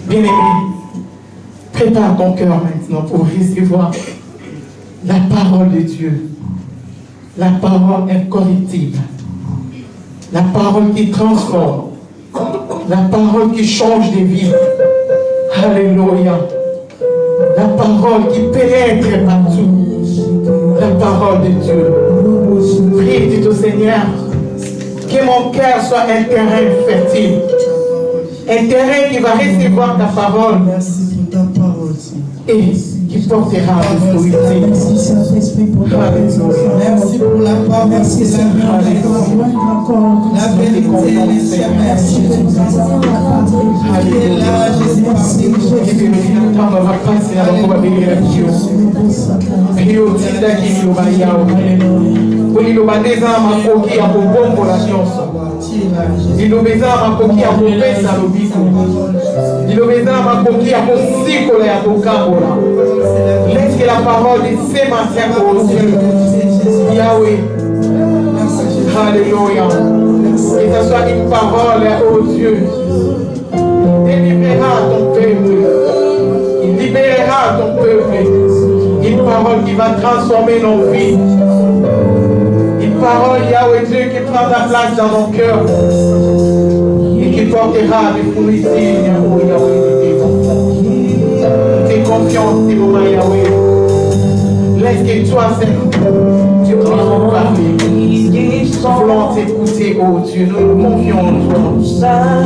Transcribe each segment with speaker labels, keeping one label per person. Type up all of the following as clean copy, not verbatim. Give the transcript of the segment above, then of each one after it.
Speaker 1: Bien-aimé, prépare ton cœur maintenant pour recevoir la parole de Dieu. La parole incorruptible. La parole qui transforme. La parole qui change des vies. Alléluia. La parole qui pénètre partout. La parole de Dieu. Prie, dis au Seigneur, que mon cœur soit un terrain fertile. Un terrain qui va recevoir ta parole.
Speaker 2: Merci pour ta parole.
Speaker 1: Et qui portera le fruit.
Speaker 2: Merci Saint-Esprit pour ta présence. Merci pour la parole. Merci Seigneur. La vérité, merci
Speaker 1: ulilobandeza makoki ya kobombola nyonso lilobeza makoki ya kopesa lobiko lilobeza makoki ya kosikola ya kokambola. Laisse que la parole de ce matin au Dieu Yahweh, alléluia, que ce soit une parole au Dieu, délivrera ton peuple, il libérera ton peuple, une parole qui va transformer nos vies. Une parole, Yahweh Dieu, qui prend ta place dans nos cœurs et qui portera des fruits signes pour Yahweh de tes enfants. Fais confiance, tes moments, Yahweh. Laisse que toi, Seigneur, tu puisses nous parler. Nous voulons t'écouter, oh Dieu. Nous nous confions en toi.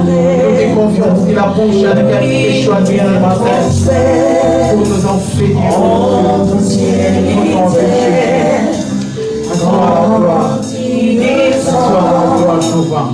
Speaker 1: Nous te confions si la bouche à laquelle tu es choisi ce matin pour nous enseigner, oh Dieu, nous empêcher. Gloire à toi. Gloire à toi, Jéhovah.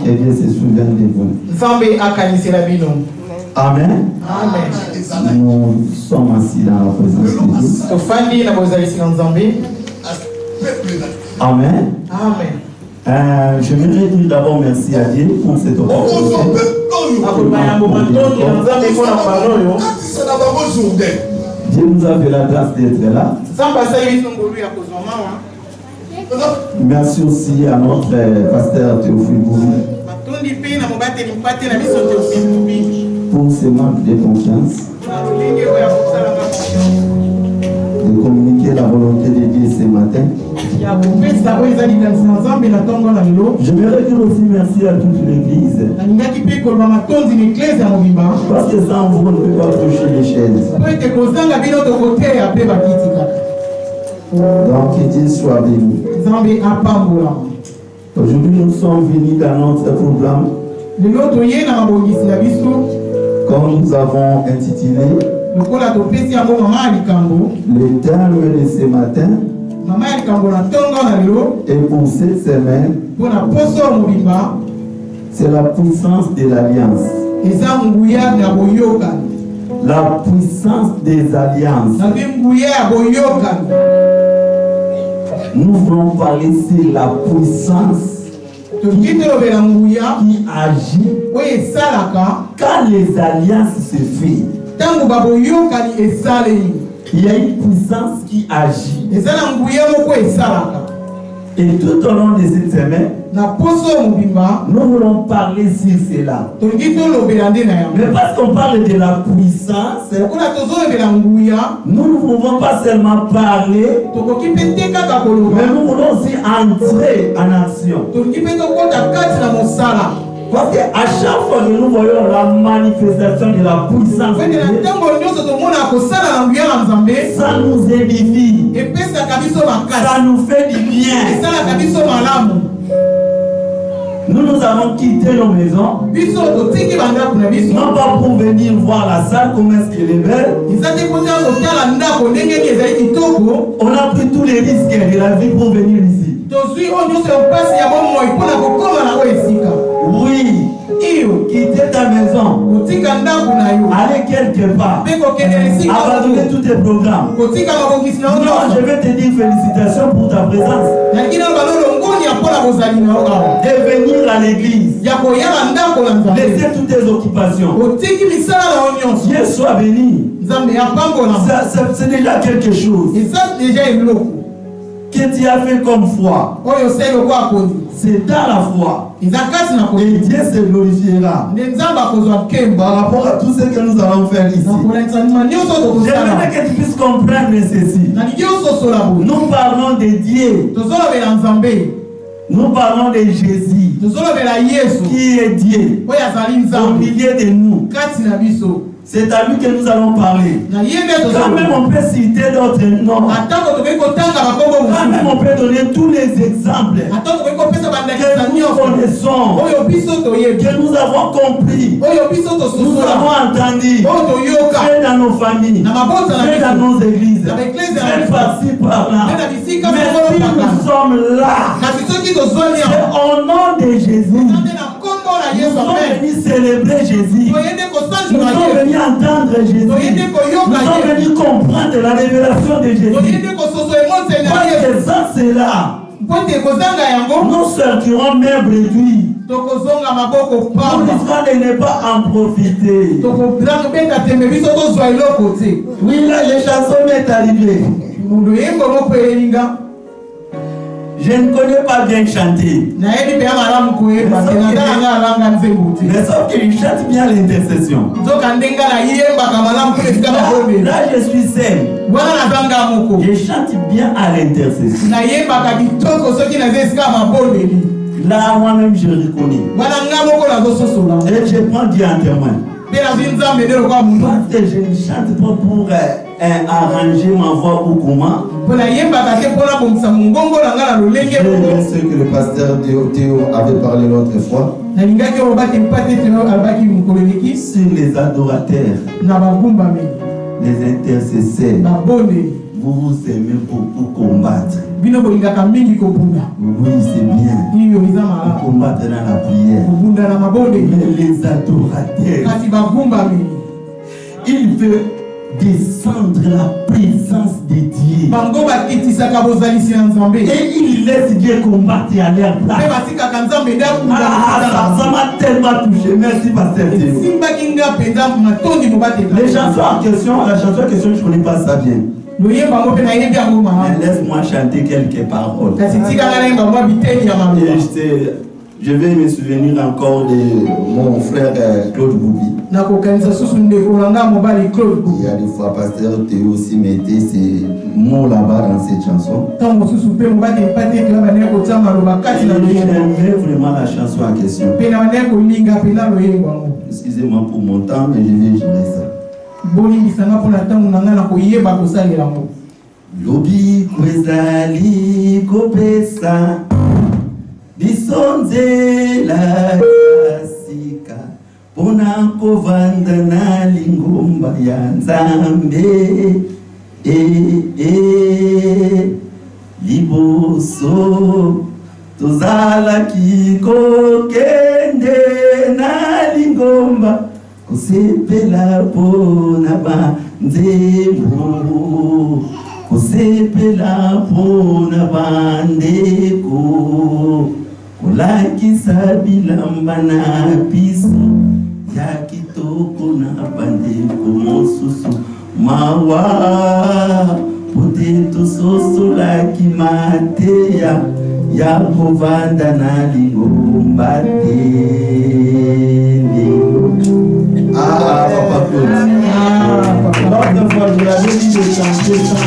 Speaker 3: Que Dieu se souvienne de vous. Amen.
Speaker 1: Amen.
Speaker 3: Nous sommes assis dans la présence de Dieu. Amen.
Speaker 1: Amen.
Speaker 3: J'aimerais dire d'abord merci à Dieu pour cette opportunité. Dieu nous a fait la grâce d'être là. Merci aussi à notre pasteur Théophile Bourou pour ce manque de confiance, de communiquer la volonté de Dieu ce matin. J'aimerais dire aussi merci à toute l'église, parce que sans vous, on ne peut pas toucher les chaises. Donc, que Dieu soit béni. Aujourd'hui, nous sommes venus dans notre programme, comme nous avons intitulé le terme de ce matin. Et pour cette semaine, c'est la puissance de l'alliance. La puissance des alliances. Nous voulons parler sur la puissance qui agit quand les alliances se font. Il y a une puissance qui agit. Et tout au long de cette semaine, nous voulons parler sur cela. Mais parce qu'on parle de la puissance, nous ne pouvons pas seulement parler, mais nous voulons aussi entrer en action. Parce qu'à chaque fois que nous voyons la manifestation de la puissance de Dieu, ça nous édifie, ça nous fait du bien. Nous avons quitté nos maisons, non pas pour venir voir la salle, comment est-ce qu'elle est belle. On a pris tous les risques de la vie pour venir ici. Oui, quitter ta maison, aller quelque part, abandonner tous tes programmes. Non, je vais te dire félicitations pour ta présence. De venir à l'église, laisser toutes tes occupations. Dieu soit béni. C'est déjà quelque chose que tu as fait comme foi. C'est dans la foi. Et Dieu se glorifiera par rapport à tout ce que nous allons faire ici. J'aimerais que tu puisses comprendre ceci. Nous parlons de Dieu. Nous parlons de Jésus qui est Dieu au milieu de nous. C'est à lui que nous allons parler. Quand même on peut citer d'autres noms. Quand même on peut donner tous les exemples que nous connaissons, que nous avons compris, nous avons entendu, fait dans nos familles, fait dans nos églises, fait par-ci par-là. Mais si nous sommes là, c'est au nom de Jésus. Nous sommes venus célébrer Jésus. Nous sommes venus entendre Jésus. Nous sommes venus comprendre la révélation de Jésus. Parce que ça, c'est là. Nous sortirons même réduits. Nous risquons de ne pas en profiter. Oui, là, les chansons m'est arrivé. Je ne connais pas bien chanter. Mais sauf qu'il chante bien l'intercession. Là, je suis seul. Je chante bien à l'intercession. Là, moi-même, je reconnais. Et je prends Dieu en témoin. Parce que je ne chante pas pour arranger ma voix ou comment. Je ce que le pasteur Théo avait parlé l'autre fois. Sur les adorateurs, les intercesseurs, Vous vous aimez beaucoup combattre.
Speaker 2: Oui, c'est bien.
Speaker 3: Combattre dans la prière. Mais les adorateurs, il veut descendre la présence de Dieu. Et il laisse Dieu combattre à leur place. Ça m'a tellement touché. Merci, pasteur. Les chansons en question, la chanson en question, je ne connais pas ça bien. Mais laisse-moi chanter quelques paroles. Je vais me souvenir encore de mon frère Claude Boubi. Il y a des fois, pasteur Théo aussi mettait ces mots là-bas dans cette chanson. J'aimais vraiment la chanson en question. Excusez-moi pour mon temps, mais je vais jouer ça. Lobi kwezali kopesa bisonze la sika pona kovanda na lingomba ya Nzambe liboso tozala kikokende na lingomba kusepela pona banzembo kusepela pona bandeko kulakisa bilamba na biso ya kitoko na bandeko mosusu mawa poteto sosolaki mateya ya kovanda na lingomba te. Papa Claude. L'autre fois, je l'avais dit de chanter ça.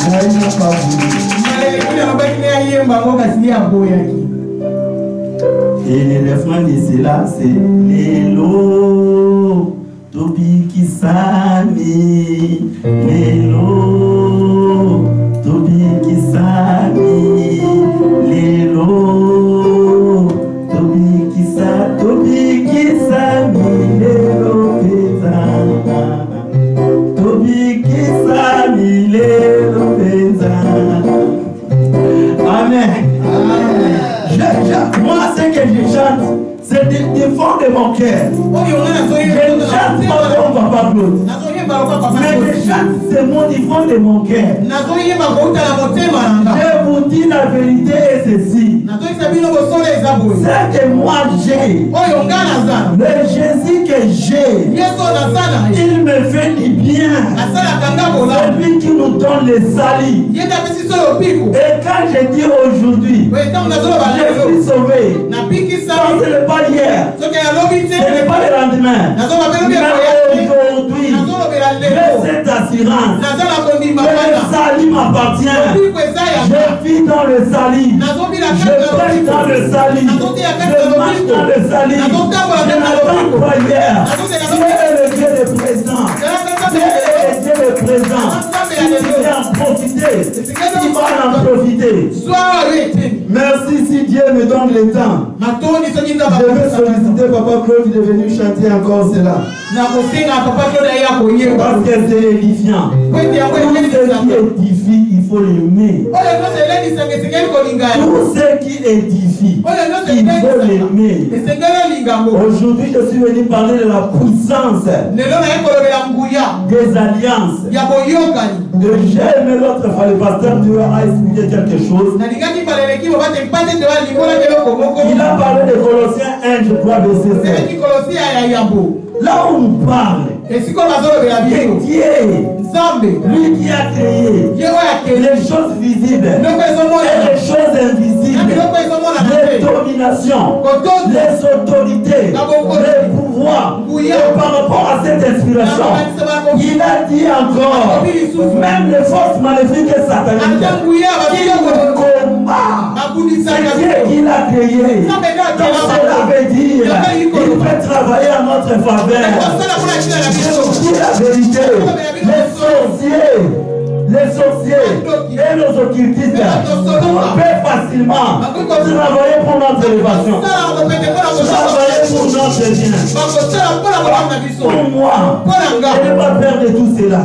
Speaker 3: Mais il n'a pas voulu. Et le refrain de cela, c'est Lelo, Tobi Kisami, Lelo, Tobi Kisami, Lelo, Tobi Kisami, Lelo, Tobi Kisami, Lelo, Amen. Moi, ce que je chante, c'est du fond de mon cœur. Je ne chante pas comme Papa Claude. Mais je chante, c'est mon du fond de mon cœur. Je vous dis la vérité et ceci. C'est que moi j'ai. Le Jésus que j'ai, il me fait du bien. C'est lui qui nous donne le salut. Et quand je dis aujourd'hui, je suis sauvé. Ça, ce n'est pas hier. Ce n'est pas le lendemain. Mais aujourd'hui, j'ai cette assurance que le salut m'appartient. Je vis dans le salut. Je pêche dans le salut. Je marche dans le salut. Je n'attends pas hier. Dieu est le Dieu de présent. Dieu est le Dieu de présent. Il va en profiter. Il va en profiter. Merci si Dieu me donne le temps. Je veux solliciter Papa Claude de venir chanter encore cela. Parce que c'est édifiant. Tout ce qui édifie, il faut l'aimer. Tout ce qui édifie, il faut l'aimer. Aujourd'hui, je suis venu parler de la puissance des alliances. J'ai aimé l'autre fois, le pasteur Dieu a expliqué quelque chose. Il a parlé de Colossiens 1, je crois, verset 7. Là où on parle de Dieu, lui qui a créé les choses visibles et les choses invisibles, les dominations, les autorités, les pouvoirs. Et par rapport à cette inspiration, il a dit encore, même les forces maléfiques et sataniques, il combat. C'est Dieu qui l'a créé. Donc cela veut dire qu'il peut travailler en notre faveur. Je vous dis la vérité, les sorciers et nos occultistes peuvent facilement travailler pour notre élévation, travailler pour notre bien. Pour moi, je n'ai pas peur de tout cela.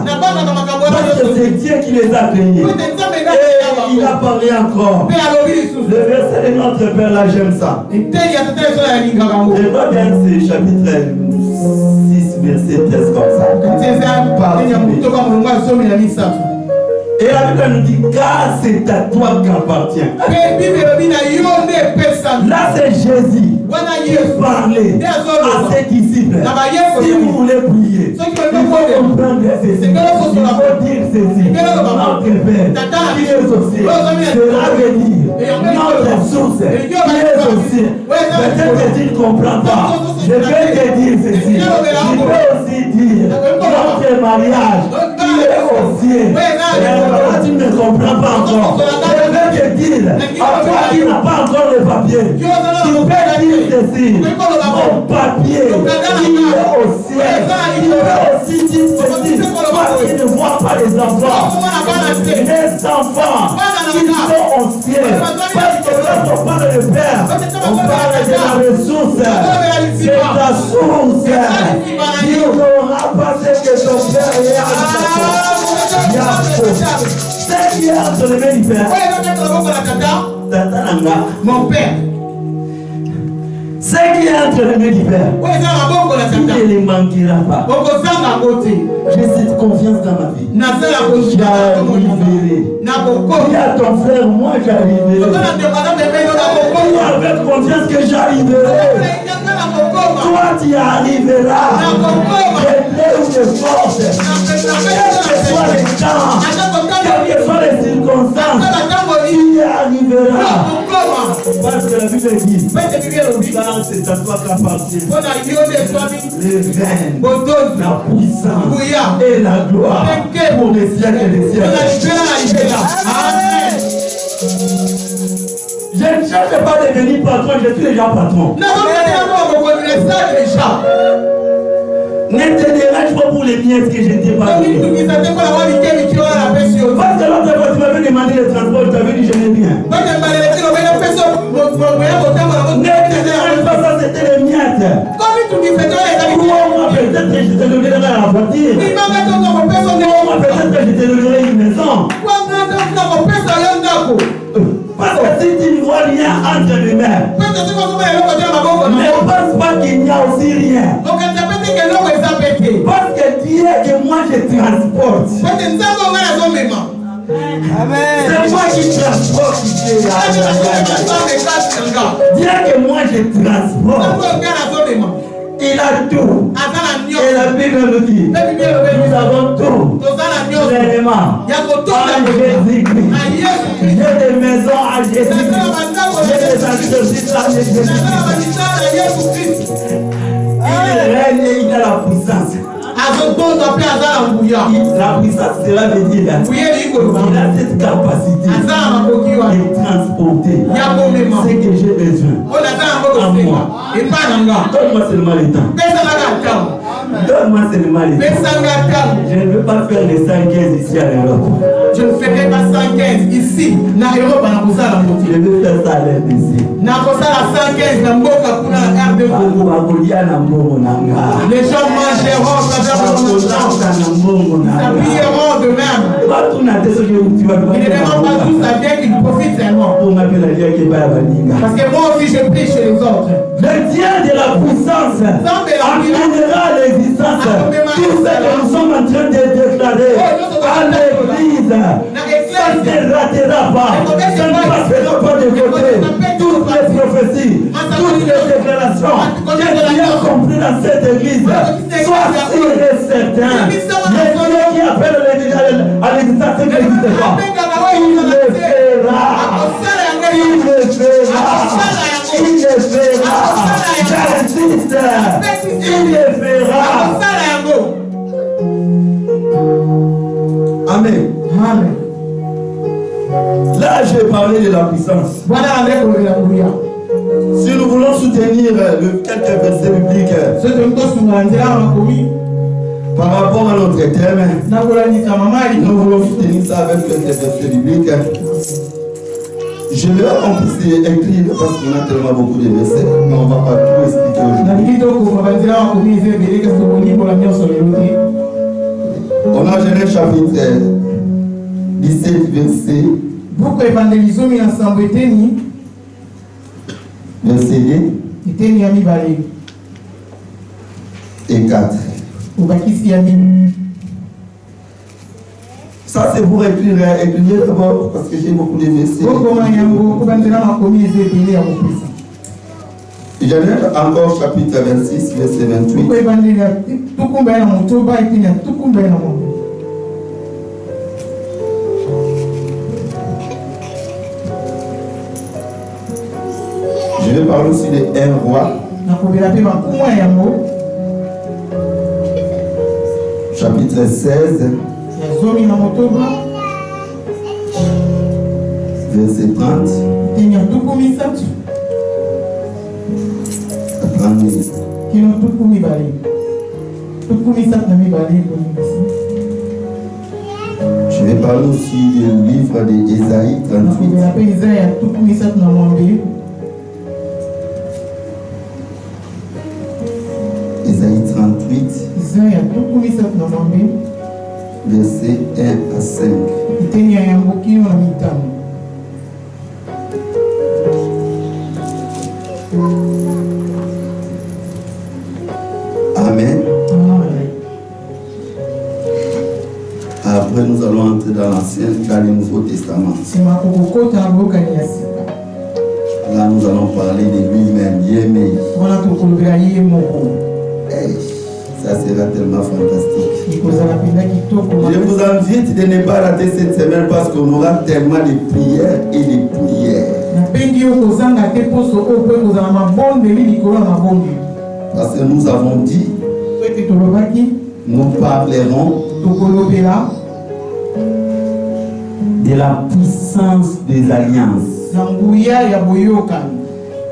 Speaker 3: Parce Parce que c'est Dieu qui les a créés. Et il a parlé encore. Le verset de notre Père, là, j'aime ça. Je vois bien c'est chapitre 6, verset 13 comme ça. Et la Bible nous dit, car c'est à toi qu'appartient. Là, c'est Jésus qui parlait à ses disciples. Si vous voulez prier, il faut comprendre ceci. Il faut dire ceci. Notre Père, qui est aussi, cela veut dire notre source, qui est aussi. Peut-être que tu ne comprends pas. Je vais te dire ceci. Je vais aussi dire notre mariage, qui est aussi. Tu ne comprends pas encore. Je vais te dire, à toi qui n'as pas encore le papier, tu peux dire ceci. Mon papier, il est au ciel. Il peut aussi dire ceci. Toi qui ne vois pas les enfants, les enfants, ils sont au ciel. Parce que quand on parle de Père, on parle de la ressource. C'est ta source. Tu n'auras pas ce que ton Père est à toi. C'est qui est entre les mains du Père. Mon Père. Ce qui est entre les mains du Père, il ne les manquera pas. J'ai cette confiance dans ma vie. J'arriverai. Dis à ton frère, moi j'arriverai. Dis avec confiance que j'arriverai. Toi tu arriveras. Quelle est une force. Quel que soit les temps, quelles que soient les circonstances, il arrivera. Parce que la Bible dit, car c'est à toi qu'appartient les règnes, la puissance et la gloire pour les siècles et les siècles. Amen. Je ne cherche pas à devenir patron, je suis déjà patron. Ne te dérange pas pour les miettes que je t'ai pas donné. Parce que l'autre fois tu m'avais demandé le transport, je t'avais dit je n'ai rien. Ne te dérange pas, ça c'était les miettes. Moi peut-être que je te donnerai la voiture. Moi peut-être que je te donnerai une maison. Parce que si tu ne vois rien entre les mains, ne pense pas qu'il n'y a aussi rien. Parce que Dieu que moi je transporte. C'est moi qui transporte. Dieu que moi je transporte. Il a tout. Et la Bible nous dit, nous avons tout. Pleinement. En Jésus-Christ. J'ai des maisons à Jésus-Christ. J'ai des entreprises à Jésus-Christ. Il règne et il a la puissance. La puissance, cela veut dire il a cette capacité de transporter ce que j'ai besoin en moi. Donne-moi seulement le temps. Donne-moi seulement le temps. Je ne veux pas faire les 115 ici à l'Europe.
Speaker 1: Je ne ferai pas 115 ici. Je
Speaker 3: veux faire ça à l'aide ici.
Speaker 1: Les gens mangeront s'habilleront de même. Il ne demande pas tous la vie qu'ils profitent seulement. Parce que moi aussi je prie chez les autres.
Speaker 3: Le Dieu de la puissance amènera l'existence. Tout ce que nous sommes en train de déclarer à l'église, ça ne se ratera pas. Ça ne passera pas de côté. Toutes les prophéties, toutes les déclarations que Dieu a compris dans cette église, sois sûr et certain. Le Dieu qui appelle à l'existence qui n'existe pas, il le fera. Il le fera. Il le fera. J'insiste. Il le fera. Amen.
Speaker 1: Amen.
Speaker 3: Là, je vais parler de la puissance. Si nous voulons soutenir quelques versets bibliques par rapport à notre thème, nous voulons soutenir ça avec quelques versets bibliques. Je l'ai compris, c'est écrit parce qu'on a tellement beaucoup de versets, mais on ne va pas tout expliquer aujourd'hui.
Speaker 4: On a Genèse chapitre 17, verset.
Speaker 1: Buku evangelizomi na sambo eteni.
Speaker 4: Verset 2.
Speaker 1: Eteni ya mibale.
Speaker 4: Et 4.
Speaker 1: Ubakisi ya mibale.
Speaker 4: Ça c'est pour écrire d'abord parce que j'ai beaucoup de versets. Genèse encore chapitre 26, verset 28. Je vais parler aussi de un roi. Chapitre 16. Verset 30. Je vais parler aussi du livre d'Ésaïe 38. Ésaïe 38. Verset 1 à 5. Amen. Après, nous allons entrer dans le Nouveau Testament. Là, nous allons parler de lui-même, Yémé. Ça sera tellement fantastique. Je vous invite de ne pas rater cette semaine parce qu'on aura tellement de prières et de prières. Parce que nous avons dit, nous parlerons de la puissance des alliances.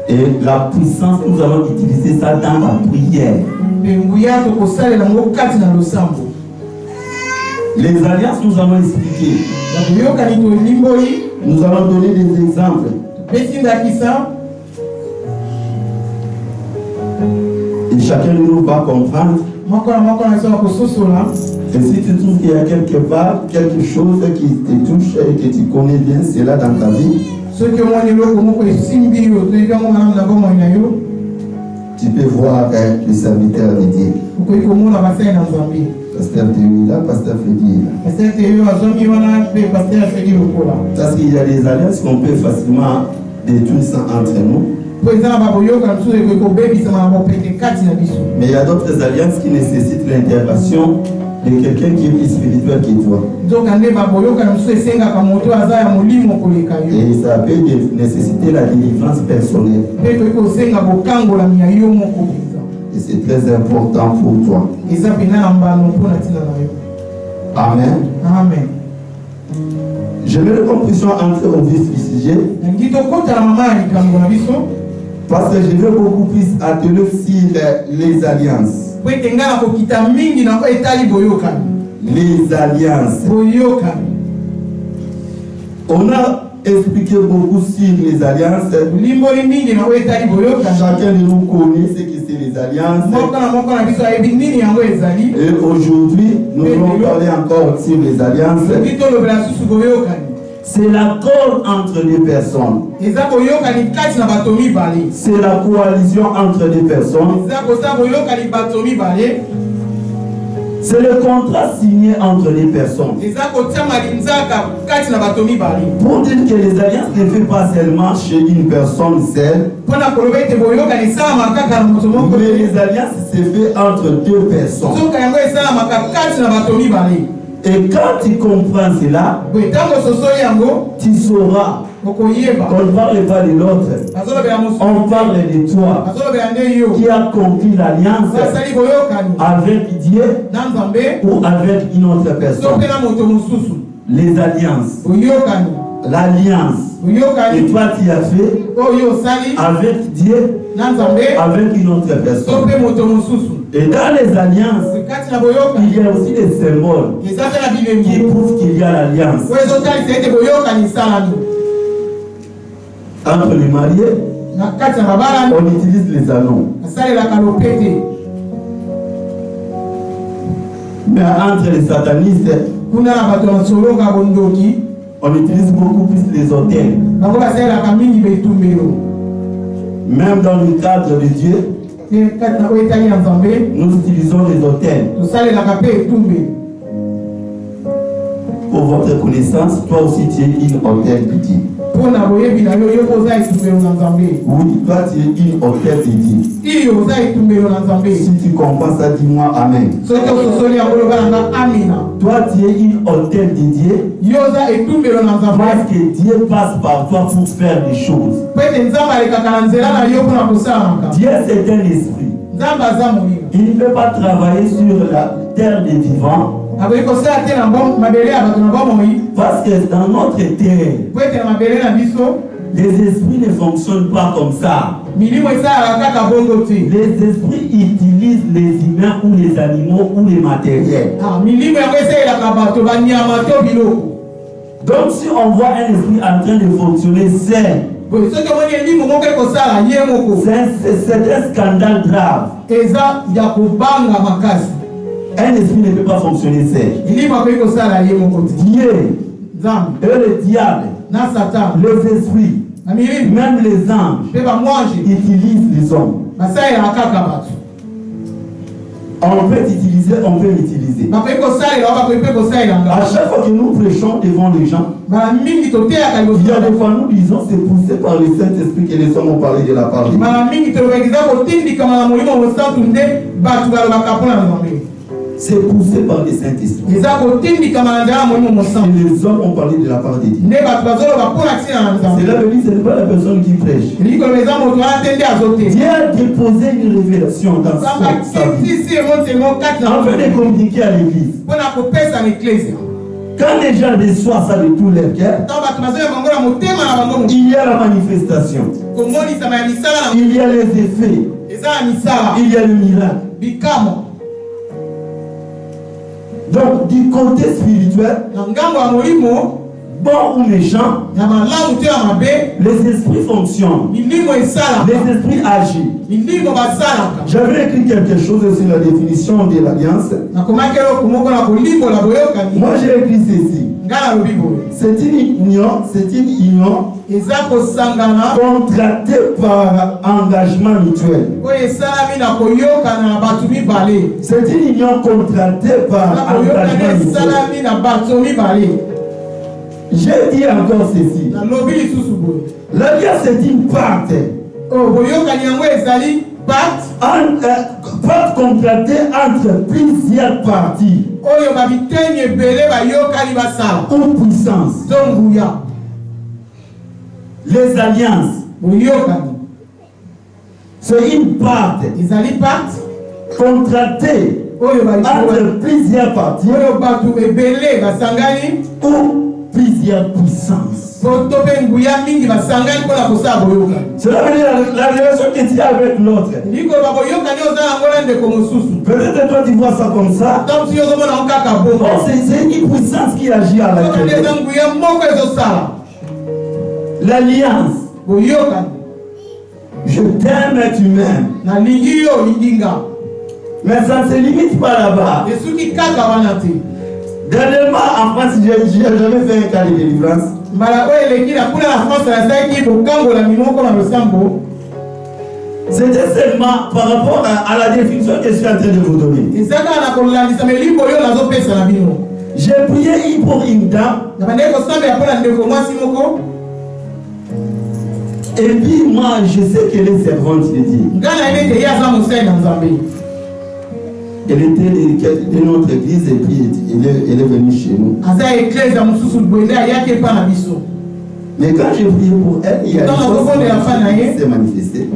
Speaker 4: Et la puissance, nous allons utiliser ça dans la prière. Les alliances, nous allons expliquer. Nous allons donner des exemples. Et chacun de nous va comprendre. Et si tu trouves qu'il y a quelque part quelque chose qui te touche et que tu connais bien cela dans ta vie, tu peux voir le serviteur de Dieu. Pasteur Théo là, Pasteur Freddy là. Parce qu'il y a des alliances qu'on peut facilement détruire ça entre nous. Mais il y a d'autres alliances qui nécessitent l'intervention de quelqu'un qui est plus spirituel que toi. Et ça peut nécessiter la délivrance personnelle. Et c'est très important pour toi. Amen.
Speaker 1: Amen.
Speaker 4: Je mets la conclusion entrer au vif du sujet. Parce que je veux beaucoup plus atteler sur les alliances. Les alliances. On a expliqué beaucoup sur les alliances. Chacun de nous connaît ce que c'est les alliances. Et aujourd'hui, nous allons parler encore sur les alliances. C'est l'accord entre les personnes. C'est la coalition entre les personnes. C'est le contrat signé entre les personnes. Pour dire que les alliances ne fait pas seulement chez une personne seule. Mais les alliances se fait entre deux personnes. Et quand tu comprends cela, tu sauras qu'on ne parle pas de l'autre. On parle de toi qui a conclu l'alliance avec Dieu ou avec une autre personne. Les alliances. L'alliance que toi tu as fait avec Dieu, avec une autre personne. Et dans les alliances, il y a aussi des symboles qui prouvent qu'il y a l'alliance. Entre les mariés, on utilise les anneaux. Mais entre les satanistes, on utilise beaucoup plus les hôtels. Même dans le cadre de Dieu, nous utilisons les hôtels. Pour votre connaissance, toi aussi tu es une hôtel de Dieu. Oui, toi tu es une hôtel de Dieu. Si tu comprends ça, dis-moi Amen. Toi tu es une hôtel de Dieu. Parce que Dieu passe par toi pour faire des choses. Dieu c'est un esprit. Il ne peut pas travailler sur la terre des vivants. Parce que dans notre terre, les esprits ne fonctionnent pas comme ça. Les esprits utilisent les humains ou les animaux ou les matériels. Donc si on voit un esprit en train de fonctionner, c'est un scandale grave. Un esprit ne peut pas fonctionner seul. Dieu et le diable, les esprits, même les anges utilisent les hommes. On peut utiliser, on peut l'utiliser. À chaque fois que nous prêchons devant les gens, il y a des fois nous disons c'est poussé par le Saint-Esprit que les hommes ont parlé de la parole. C'est poussé par le Saint-Esprit. Et les hommes ont parlé de la parole de Dieu. C'est là veut dire ce n'est pas la personne qui prêche. Dieu a déposé une révélation dans sa vie. Afin de communiquer à l'église. Quand les gens reçoivent ça de tout leur cœur, il y a la manifestation. Il y a les effets. Il y a le miracle. Donc, du côté spirituel, bon ou méchant, les esprits fonctionnent, les esprits agissent. J'avais écrit quelque chose sur la définition de l'alliance. Moi j'ai écrit ceci. C'est une union contractée par engagement mutuel. C'est une union contractée par engagement mutuel. J'ai dit encore ceci. L'alliance c'est une part. Part contractée entre plusieurs parties ou puissances. Les alliances, c'est une part contractée entre plusieurs parties ou plusieurs puissances. Cela veut dire la relation que tu as avec l'autre. Peut-être toi tu vois ça comme ça. C'est une puissance qui agit à l'intérieur. L'alliance. Je t'aime et tu m'aimes. Mais ça ne se limite pas là-bas. Dernièrement en France, j'ai jamais fait un cas de délivrance. C'était seulement par rapport à la définition que je suis en train de vous donner. J'ai prié pour une dame. Et puis moi, je sais qu'elle est servante de Dieu. Elle était de notre église et puis elle est venue chez nous. Mais quand j'ai prié pour elle, il y a une chose qui s'est manifestée.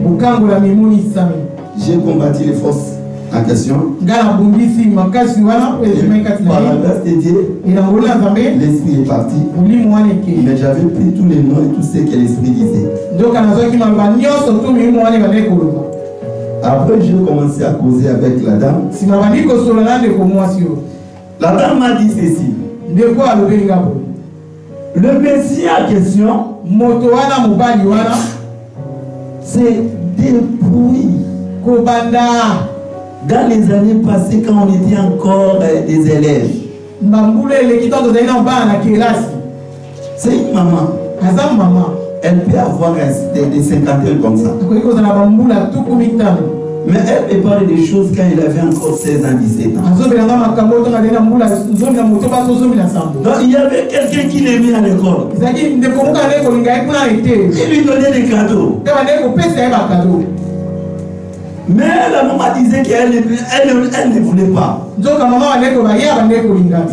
Speaker 4: J'ai combattu les forces en question. Par la grâce de Dieu, l'esprit est parti. Mais j'avais pris tous les noms et tout ce que l'esprit disait. Après, j'ai commencé à causer avec la dame. La dame m'a dit ceci. Le Messie en question, c'est des bruits Dans les années passées, quand on était encore des élèves, c'est une maman. Elle peut avoir des cinquantaines comme ça. Mais elle peut parler des choses quand il avait encore 16 ans, 17 ans. Donc il y avait quelqu'un qui l'aimait à l'école. Il lui donnait des cadeaux. Mais la maman disait qu'elle ne voulait pas. Mais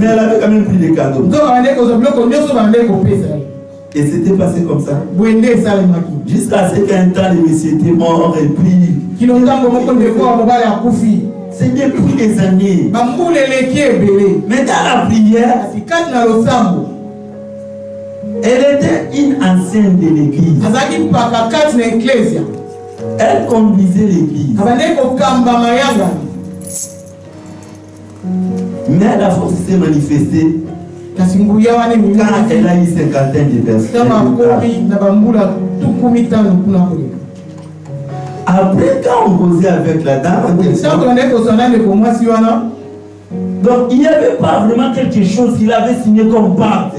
Speaker 4: elle avait quand même pris des cadeaux. Et c'était passé comme ça. Jusqu'à ce qu'un temps, le monsieur était mort et puis... C'est depuis des années. Mais dans la prière, elle était une ancienne de l'église. Elle conduisait l'église. Mais la force s'est manifestée quand elle a eu cinquantaine de personnes. Après, quand on causait avec la dame, donc il n'y avait pas vraiment quelque chose qu'il avait signé comme pacte.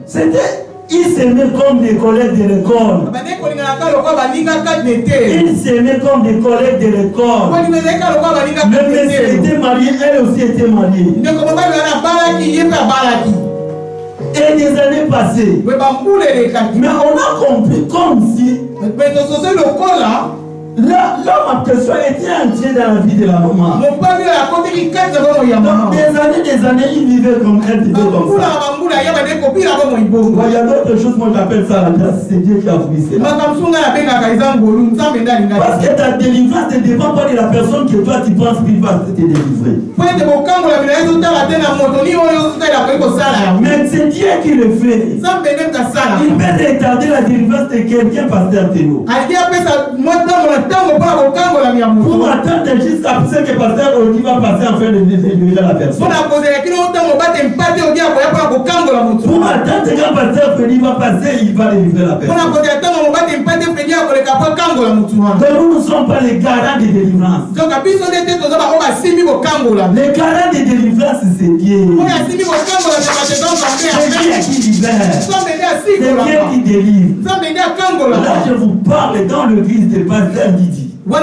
Speaker 4: C'était, il s'aimait comme des collègues de l'école. Il s'aimait comme des collègues de l'école. Le monsieur était marié, elle aussi était mariée. Et des années passées, mais on a compris comme si l'homme en question était entier dans la vie de la maman. Donc des années, il vivait comme elle vivait comme ça. Il y a d'autres choses, moi j'appelle ça la grâce, c'est Dieu qui a voulu cela. Parce que ta délivrance ne dépend pas de la personne que toi tu penses qu'il va te délivrer. Mais c'est Dieu qui le fait. Il peut retarder la délivrance de quelqu'un, pasteur Théo. Pour attendre jusqu'à ce que pasteur Oli va passer en fin de délivrer la personne. Pour attendre quand pasteur Feli va passer, il va délivrer la personne. Donc nous ne sommes pas les garants de délivrance. Les garants de délivrance, c'est Dieu. C'est Dieu qui libère. C'est Dieu qui délivre. Là, je vous parle dans l'église de pasteur Didi. Que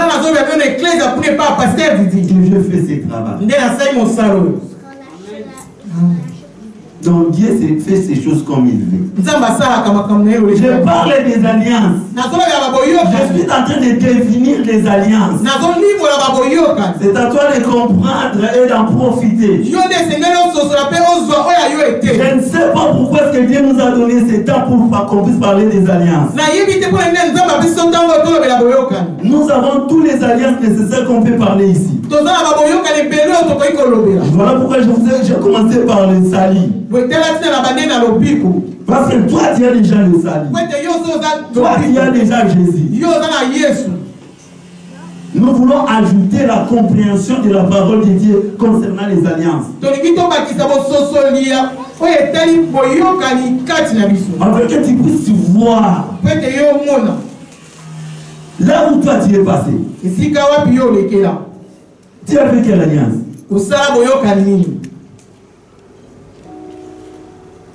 Speaker 4: je fais ce travail. Donc Dieu fait ces choses comme il veut. Je parle des alliances. Je suis en train de définir les alliances. C'est à toi de comprendre et d'en profiter. Je ne sais pas pourquoi est-ce que Dieu nous a donné ce temps pour qu'on puisse parler des alliances. Nous avons tous les alliances nécessaires qu'on peut parler ici. Voilà pourquoi j'ai commencé par le salut. Parce que toi tu as déjà le salut. Toi tu as déjà Jésus. Nous voulons ajouter la compréhension de la parole de Dieu concernant les alliances. Afin que tu puisses voir là où toi tu es passé. Tu as fait quelle alliance?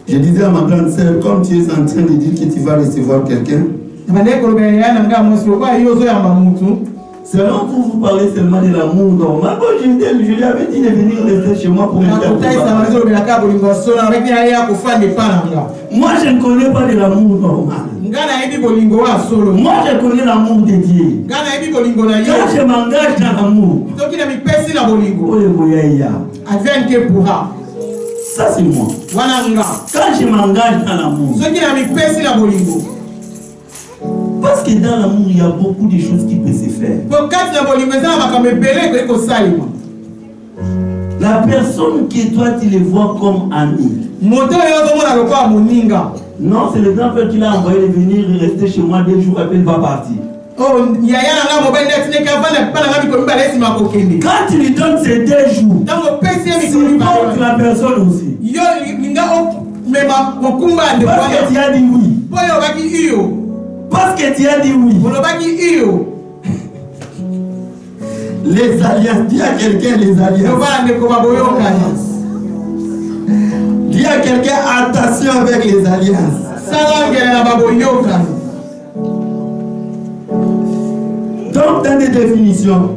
Speaker 4: Je disais à ma grande sœur, comme tu es en train de dire que tu vas recevoir quelqu'un, seulement pour vous parler seulement de l'amour normal. Bon, je lui avais dit de venir rester chez moi pour interpréter. Moi, je ne connais pas de l'amour normal. Moi, je connais l'amour de Dieu. Quand je m'engage dans l'amour, ça c'est moi. Quand je m'engage dans l'amour, parce que dans l'amour, il y a beaucoup de choses qui peuvent se faire. La personne que toi tu les vois comme ami. Non, c'est le grand frère qui l'a envoyé de venir rester chez moi 2 jours après il va partir. Quand tu lui donnes ces 2 jours, supporte la personne aussi. Parce que tu as dit oui. Parce que tu as dit oui. Les alliances. Dis à quelqu'un les alliances. Dis à quelqu'un attention avec les alliances. Donc dans les définitions,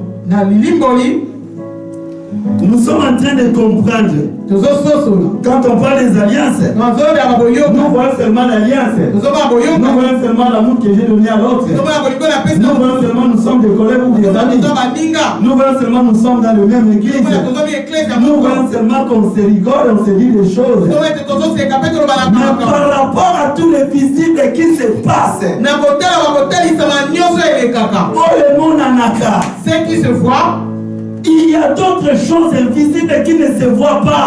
Speaker 4: nous sommes en train de comprendre. Quand on parle des alliances, nous voyons seulement l'alliance. Nous voyons seulement l'amour que j'ai donné à l'autre. Nous voyons seulement nous sommes des collègues ou des amis. Nous voyons seulement nous sommes dans la même église. Nous voyons seulement qu'on se rigole, on se dit des choses. Mais par rapport à tous les visibles qui se passent, oh le monde en a.
Speaker 1: Ce qui se voit,
Speaker 4: il y a d'autres choses invisibles qui ne se voient pas.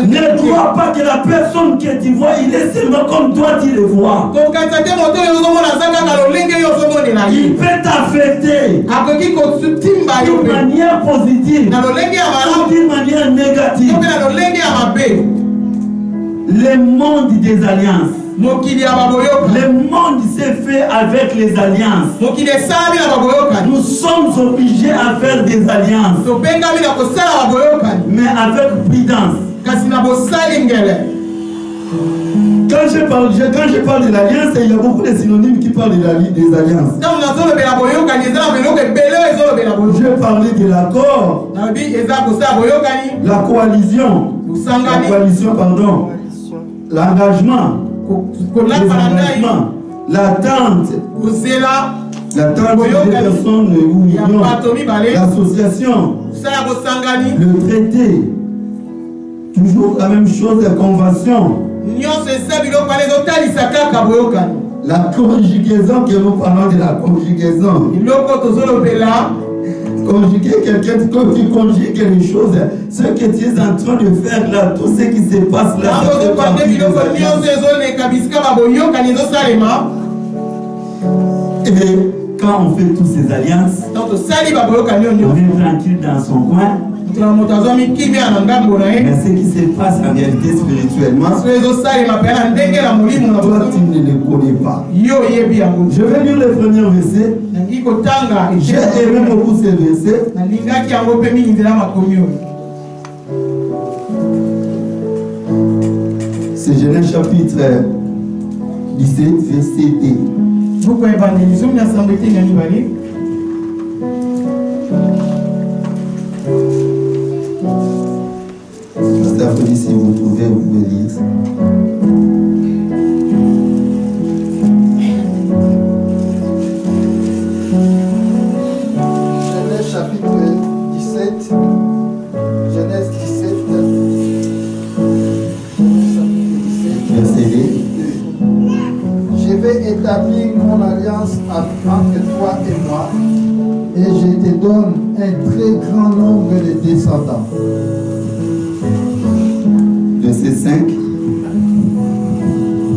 Speaker 4: Ne crois pas que la personne que tu vois, il est seulement comme toi tu le vois. Il peut t'affecter d'une manière positive ou d'une manière négative. Le monde des alliances. Le monde s'est fait avec les alliances. Nous sommes obligés à faire des alliances, mais avec prudence. Quand je parle de l'alliance, il y a beaucoup de synonymes qui parlent des alliances. Je parlais de l'accord, la coalition, pardon, l'engagement, l'attente des personnes ou unions, l'association, le traité, toujours la même chose, la convention, la conjugaison, que nous parlons de la conjugaison. Conjuguer quelqu'un, quand tu conjugues quelque chose, ce que tu es en train de faire là, tout ce qui se passe là, et quand on fait toutes ces alliances, on est tranquille dans son coin. Mais ce qui se passe en réalité spirituellement, toi tu ne le connais pas. Je vais lire le premier verset. J'ai aimé beaucoup ce verset. C'est Genèse chapitre 17, verset 2. Si vous trouvez, vous pouvez lire.
Speaker 5: Genèse chapitre 17. Genèse 17.
Speaker 4: Verset 2.
Speaker 5: Je vais établir mon alliance entre toi et moi, et je te donne un très grand nombre de descendants.
Speaker 4: Verset 5.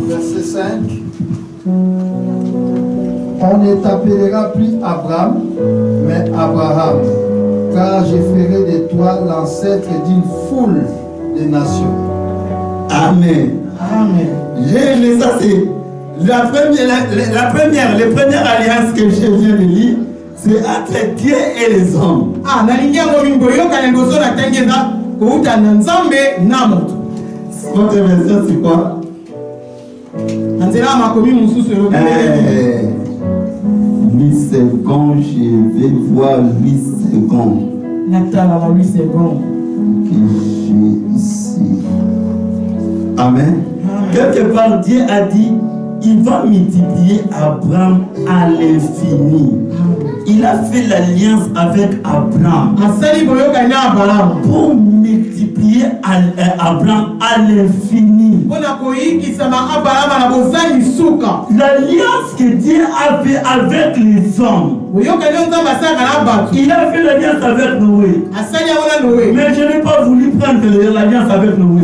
Speaker 5: Verset 5. On ne t'appellera plus Abraham, mais Abraham, car je ferai de toi l'ancêtre d'une foule de nations.
Speaker 4: Amen.
Speaker 5: Amen.
Speaker 4: J'ai aimé ça, c'est la première alliance que je viens de lire, c'est entre Dieu et les hommes. Votre version, c'est quoi? Lui second, je vais voir lui second. Que j'ai ici. Amen. Quelque part, Dieu a dit, il va multiplier Abraham à l'infini. Il a fait l'alliance avec Abraham pour multiplier Abraham à l'infini. L'alliance que Dieu a fait avec les hommes, il a fait l'alliance avec Noé. Mais je n'ai pas voulu prendre l'alliance avec Noé.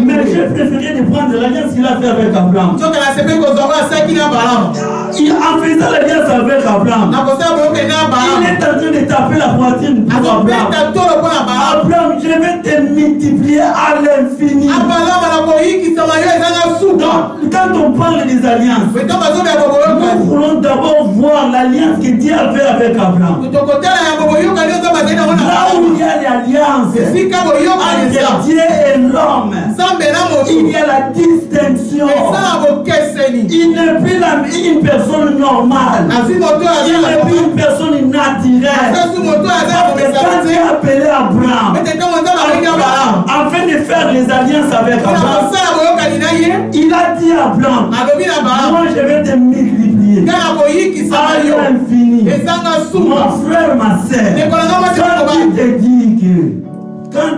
Speaker 4: Mais j'ai préféré de prendre l'alliance qu'il a fait avec Abraham. Il a fait l'alliance avec Abraham. Il est en train de taper la poitrine pour Abraham. Abraham, je vais te multiplier à l'infini. Donc Quand on parle des alliances, nous voulons d'abord voir l'alliance que Dieu avait avec Abraham. Là où il y a l'alliance entre Dieu et l'homme, il y a la distinction. Il n'est plus une personne normale. Il n'est plus une personne naturelle. Parce que quand Dieu a appelé Abraham afin de faire les alliances avec Abraham, il a dit à Abraham, moi je vais te multiplier à l'infini. Mon frère, ma soeur, quand il te dit que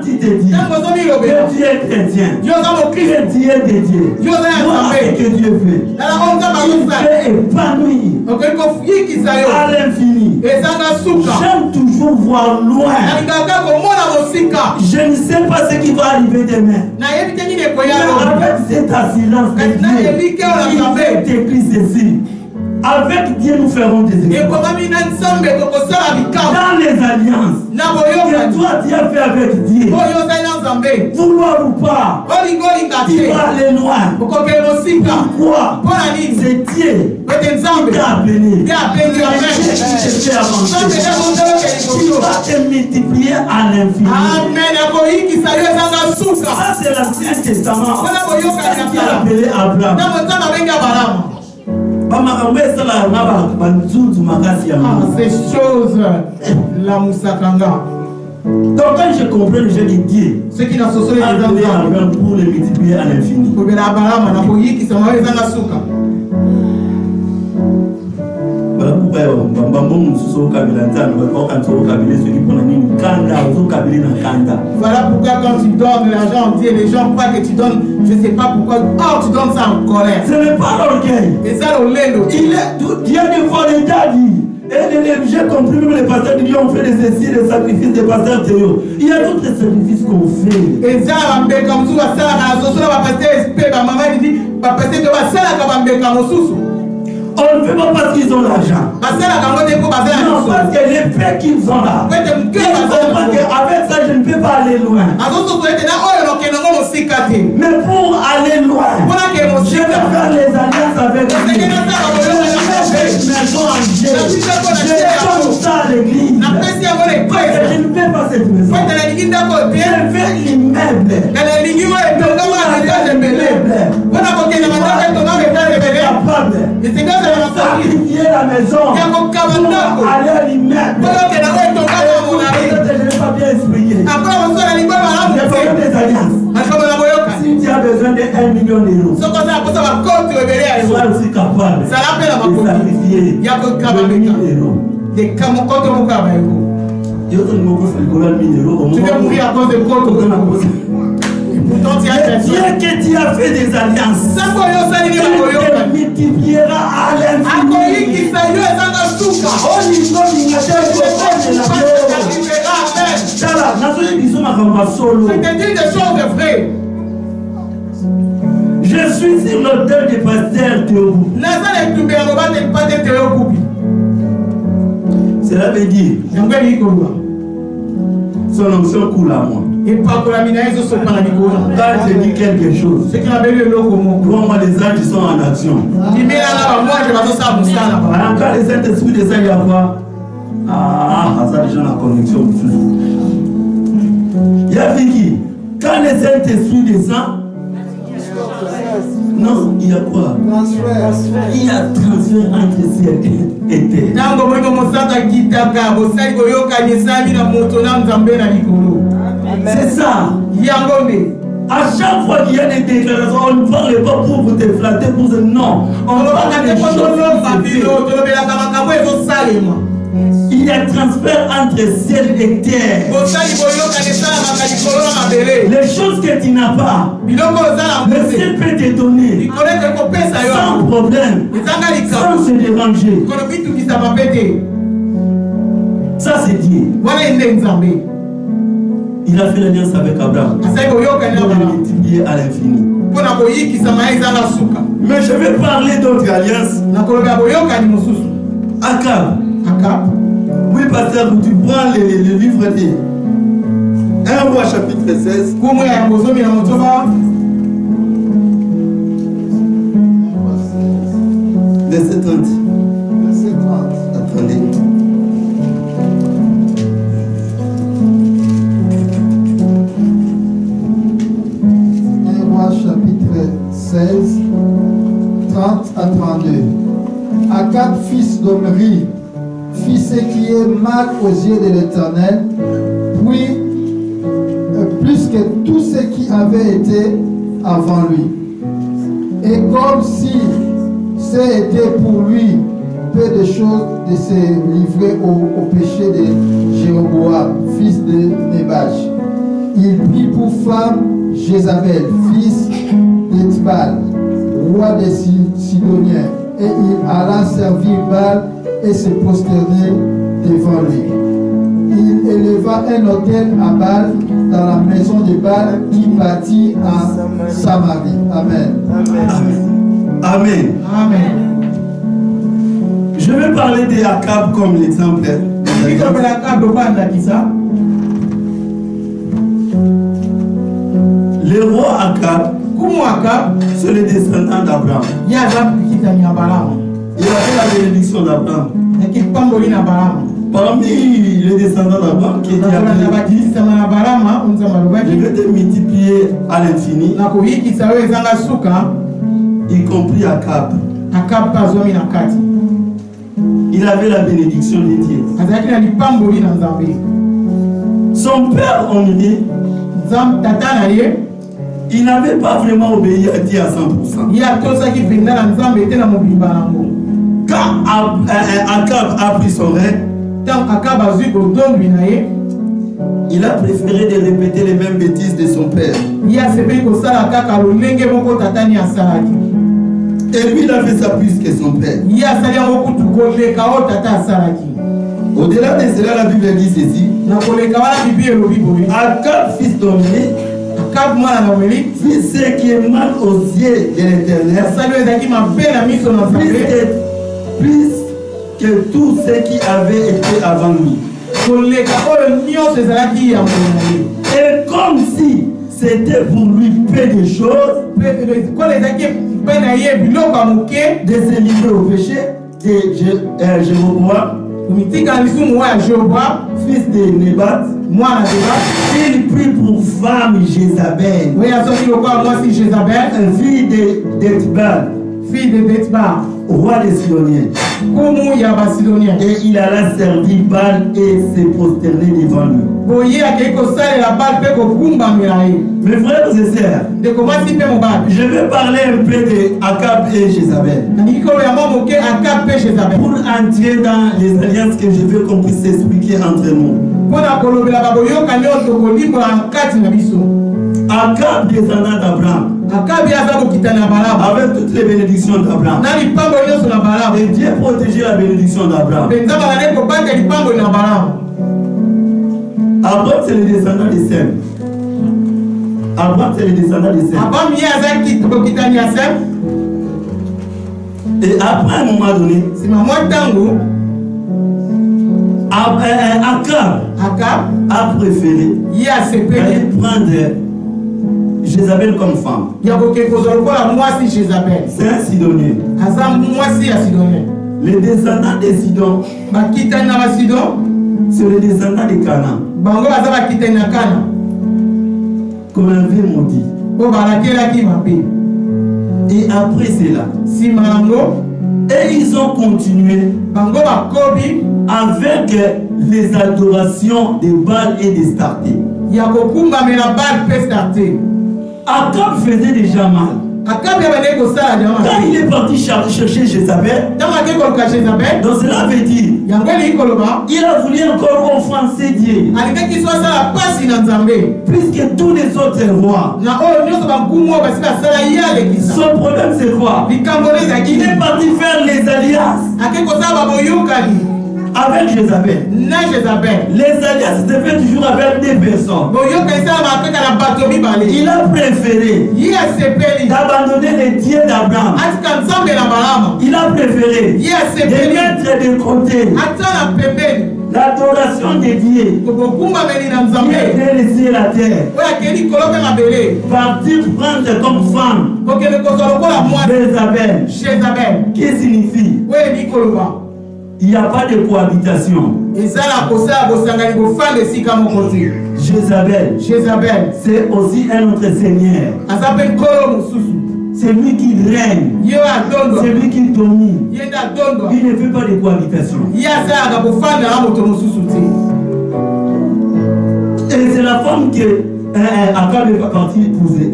Speaker 4: Dieu est chrétien, que Dieu est dédié, vois ce que Dieu fait. Il fait épanouir à l'infini. J'aime toujours voir loin. Je ne sais pas ce qui va arriver demain. Mais avec cette assurance de Dieu, il fait écrit ceci. Avec Dieu, nous ferons des efforts. Dans les alliances que toi, tu as fait avec Dieu, vouloir ou pas, tu vas aller loin. Pourquoi? C'est Dieu qui t'a appelé. Tu vas te multiplier à l'infini. Ça, c'est l'Ancien Testament. Qui a appelé Abraham.
Speaker 1: Ces choses, la moussakanga.
Speaker 4: Donc quand je comprends le jeu de Dieu,
Speaker 1: ce qui n'a sauté
Speaker 4: pour le multiplier à l'infini. Voilà
Speaker 1: pourquoi quand tu donnes l'argent, on dit les gens croient que tu donnes, je ne sais pas pourquoi, tu donnes ça en colère.
Speaker 4: Ce n'est pas l'orgueil.
Speaker 1: Et ça, il
Speaker 4: y a des fois l'État dit. Et j'ai compris, même les pasteurs qui ont fait des sacrifices des pasteurs Théo. Il y a d'autres sacrifices qu'on fait.
Speaker 1: Et ça, comme
Speaker 4: on ne fait pas parce qu'ils ont l'argent. Non, parce que les paix qu'ils ont là. Ils comprennent qu'avec ça, je ne peux pas aller loin. Mais pour aller loin, je vais faire les alliances avec Dieu. Maison en Dieu. Je donne ça à l'église. Je ne fais pas cette maison. Je fais l'immeuble. Sacrifier la maison pour aller à l'immeuble. Je n'ai pas bien expliqué. Le problème des alliances. Si tu as besoin de 1 million d'euros, sois aussi capable de sacrifier 2 000 euros.
Speaker 1: Tu veux mourir à cause de quoi?
Speaker 4: Dieu que tu as fait des alliances, il te multipliera à l'infini. Je suis sur l'autel du pasteur Théo. Cela veut dire son onction coule à moi. Quand je dis quelque chose, moi les anges sont en action. Quand les Saint-Esprit descendent, il y a quoi? Ça déjà la connexion. Il y a Vicky. Quand les Saint-Esprit descendent, non, il y a quoi? Il y a transfert entre ciel et terre. C'est ça. À chaque fois qu'il y a des déclarations, on ne parle pas pour vous te flatter, pour dire non. On parle des choses. Il y a transfert entre ciel et terre. Les choses que tu n'as pas, le ciel peut te donner sans problème, sans se déranger. Ça c'est Dieu. Il a fait l'alliance avec Abraham pour le multiplier à l'infini. Mais je vais parler d'autres alliances. Akab. Oui, pasteur, tu prends le livre de 1 Roi chapitre 16. Verset 30.
Speaker 5: Verset 30.
Speaker 4: Attendez.
Speaker 5: 1 Roi chapitre 16, 30 à 32. Akab, fils d'Omri, fit ce qui est mal aux yeux de l'Éternel, puis plus que tout ce qui avait été avant lui. Et comme si c'était pour lui peu de choses de se livrer au péché de Jéroboam, fils de Nebat, il prit pour femme Jézabel, fils d'Etbal, roi des Sidoniens, et il alla servir Baal et se prosterner devant lui. Il éleva un autel à Baal dans la maison de Baal qui bâtit à Samarie. Amen.
Speaker 4: Amen. Amen.
Speaker 1: Amen.
Speaker 4: Je vais parler d'Akab comme l'exemple. Le roi Akab, c'est le descendant d'Abraham. Il avait la bénédiction d'Abraham. Parmi les descendants d'Abraham qui étaient appelés, je vais te multiplier à l'infini, y compris Akab. Il avait la bénédiction de Dieu. Son père Omri, il n'avait pas vraiment obéi à Dieu à 100%. Quand Akab a pris son règne, il a préféré de répéter les mêmes bêtises de son père. Et lui, il a fait ça plus que son père. Au-delà de cela, la Bible dit ceci. Akab, fils d'Omri, fit ce qui est mal aux yeux de l'Éternel, plus que tout ce qui avait été avant lui. Et comme si c'était pour lui peu de choses, de se livrer au péché de Jéroboam, fils de Nebat, il prit pour femme Jézabel, fille d'Etbal, roi des Sidoniens. Et il alla servir Baal et se prosterner devant lui. Mes frères et sœurs, je vais parler un peu de Akab et Jézabel pour entrer dans les alliances que je veux qu'on puisse s'expliquer entre nous. Akab, descendant d'Abraham, avec toutes les bénédictions d'Abraham, et Dieu protégeait la bénédiction d'Abraham. Abraham, c'est le descendant de Sem. Abraham, c'est le descendant de Sem. Et après un moment donné, Akab a préféré prendre Jézabel comme femme. C'est un Sidonien. Les descendants de Sidon, c'est les descendants de Canaan. Comme un vieux maudit. Et après cela, et ils ont continué avec les adorations de Baal et de Starté. Akab faisait déjà mal. Quand il est parti chercher Jézabel, donc cela veut dire il a voulu encore offenser Dieu. Plus que tous les autres rois. Son problème c'est quoi? Il est parti faire les alliances avec Jézabel. Les alliances se fait toujours avec des personnes. Il a préféré d'abandonner les dieux d'Abraham. Il a préféré de mettre de côté L'adoration de Dieu qui a délaissé la terre. Partir prendre comme femme Jézabel. Qui signifie il n'y a pas de cohabitation. Jézabel, c'est aussi un autre Seigneur. C'est lui qui règne. C'est lui qui domine. Il ne fait pas de cohabitation. Et c'est la femme que Akab est parti épouser.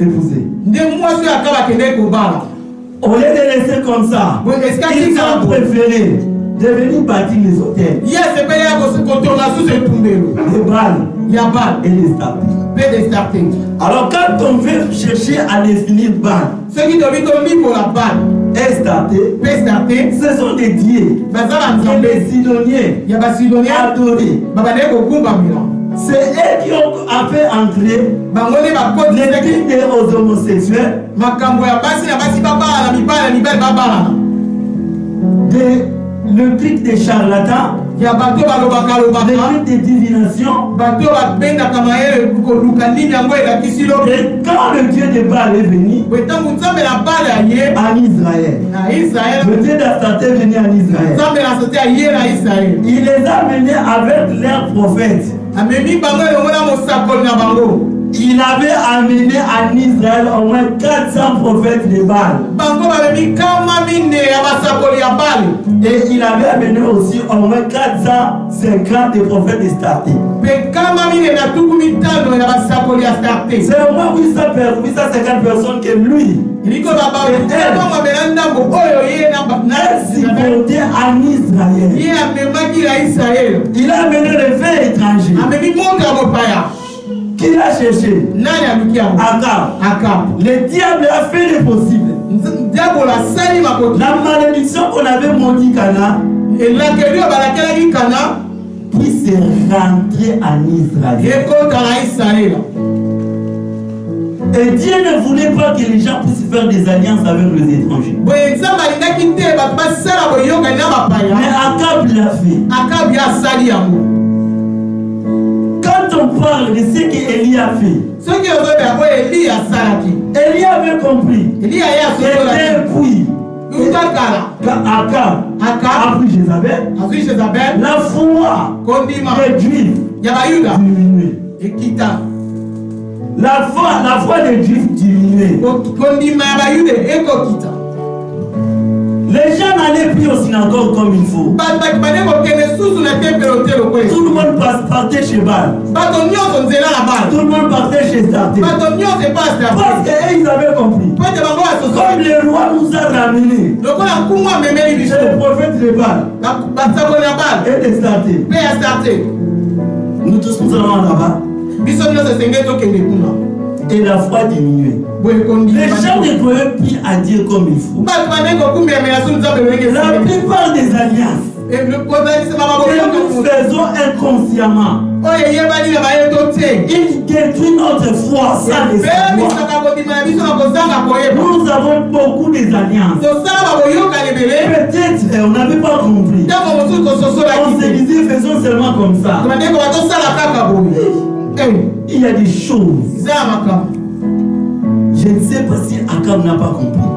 Speaker 4: Au lieu de laisser comme ça, ils ont préféré devenir bâtir les hôtels. Les balles et les starting. Alors quand on veut chercher à définir Baal et starter, ce sont des dieux que les Sidoniens adorés. C'est eux qui ont fait entrer l'église des homosexuels, le culte des charlatans, le culte des divinations. Et quand le Dieu de Baal est venu en Israël, le Dieu d'Astarté est venu en Israël, il les a menés avec leurs prophètes. Il avait amené en Israël au moins 400 prophètes de Baal. Et il avait amené aussi au moins 450 prophètes de Astarté. C'est au moins 850 personnes que lui elle supportait en Israël. Il a amené les faits étrangers. Qui l'a cherché? Akab. Le diable a fait le possible. La malédiction qu'on avait maudit Cana puisse rentrer en Israël. Et Dieu ne voulait pas que les gens puissent faire des alliances avec les étrangers. Mais Akab l'a fait. Quand on parle de ce qu'Élie a fait, Élie avait compris. Et depuis, Akab a pris Jézabel, la foi des Juifs diminuée. La foi des Juifs diminuée. Les gens n'allaient plus au synagogue comme il faut. Tout le monde partait chez Baal. Tout le monde partait chez Astarté. Parce qu'ils avaient compris. Comme le roi nous a ramenés, c'est le prophète de Baal et d'Astarté. Nous tous nous allons là-bas. Et la foi diminuée. Les gens ne croyaient plus à Dieu comme il faut. La plupart des alliances que nous faisons inconsciemment, ils détruisent notre foi sans le savoir. Nous avons beaucoup d'alliances. Peut-être on n'avait pas compris. On se disait faisons seulement comme ça. Il y a des choses. Je ne sais pas si Akab n'a pas compris.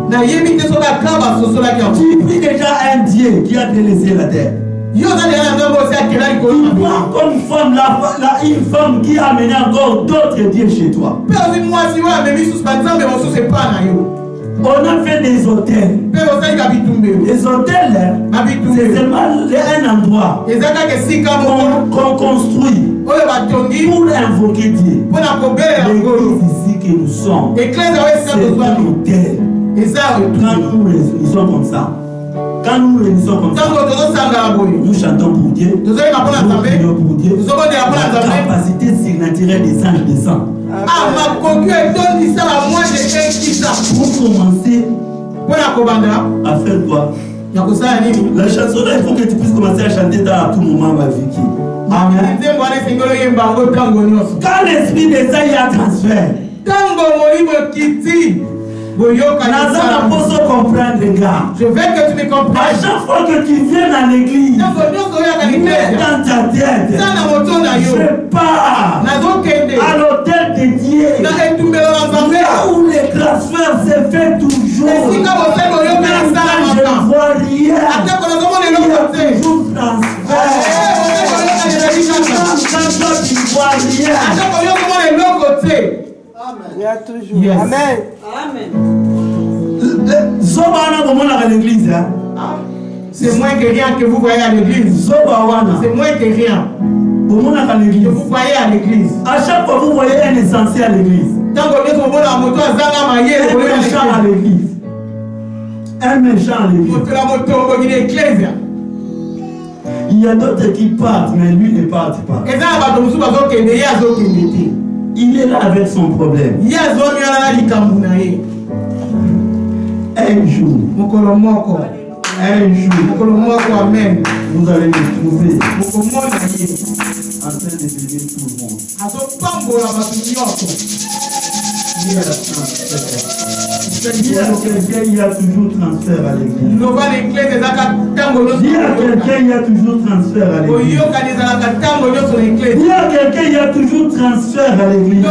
Speaker 4: Tu pries déjà un Dieu qui a délaissé la terre. Il prend comme femme une femme qui a amené encore d'autres dieux chez toi. On a fait des hôtels. Les hôtels, c'est seulement un endroit qu'on construit pour invoquer Dieu. L'église ici que nous sommes, c'est un hôtel. Quand nous réunissons comme ça, nous chantons pour Dieu, nous prions pour Dieu, la capacité surnaturelle des anges descend. Pour commencer à faire quoi? La chanson là, il faut que tu puisses commencer à chanter à tout moment, ma vie. Amen. Quand l'esprit de ça y a transfert, Nazana poso comprendre les gars.
Speaker 1: Je veux que tu me comprennes.
Speaker 4: À chaque fois que tu viens à l'église, mets dans ta tête, je pars à l'hôtel de Dieu. Là où les transferts se fait toujours. Mais quand je ne vois rien, il y a toujours transfert. Quand toi tu ne vois rien,
Speaker 2: Il y a toujours.
Speaker 1: Yes.
Speaker 2: Amen.
Speaker 4: Zoba à l'église.
Speaker 1: C'est moins que rien que vous voyez à l'église. C'est moins que rien que vous voyez à l'église.
Speaker 4: À chaque fois, vous voyez un essentiel à l'église. Un méchant à l'église. Un méchant à l'église. Il y a d'autres qui partent, mais lui ne part pas. Il est là avec son problème. Un jour,
Speaker 1: Amen.
Speaker 4: vous allez me trouver en train de bénir tout le monde. Il y a quelqu'un, il y a toujours transfert à l'église. Il y a quelqu'un, il y a toujours transfert à l'église. Il y a quelqu'un, il y a toujours transfert à l'église.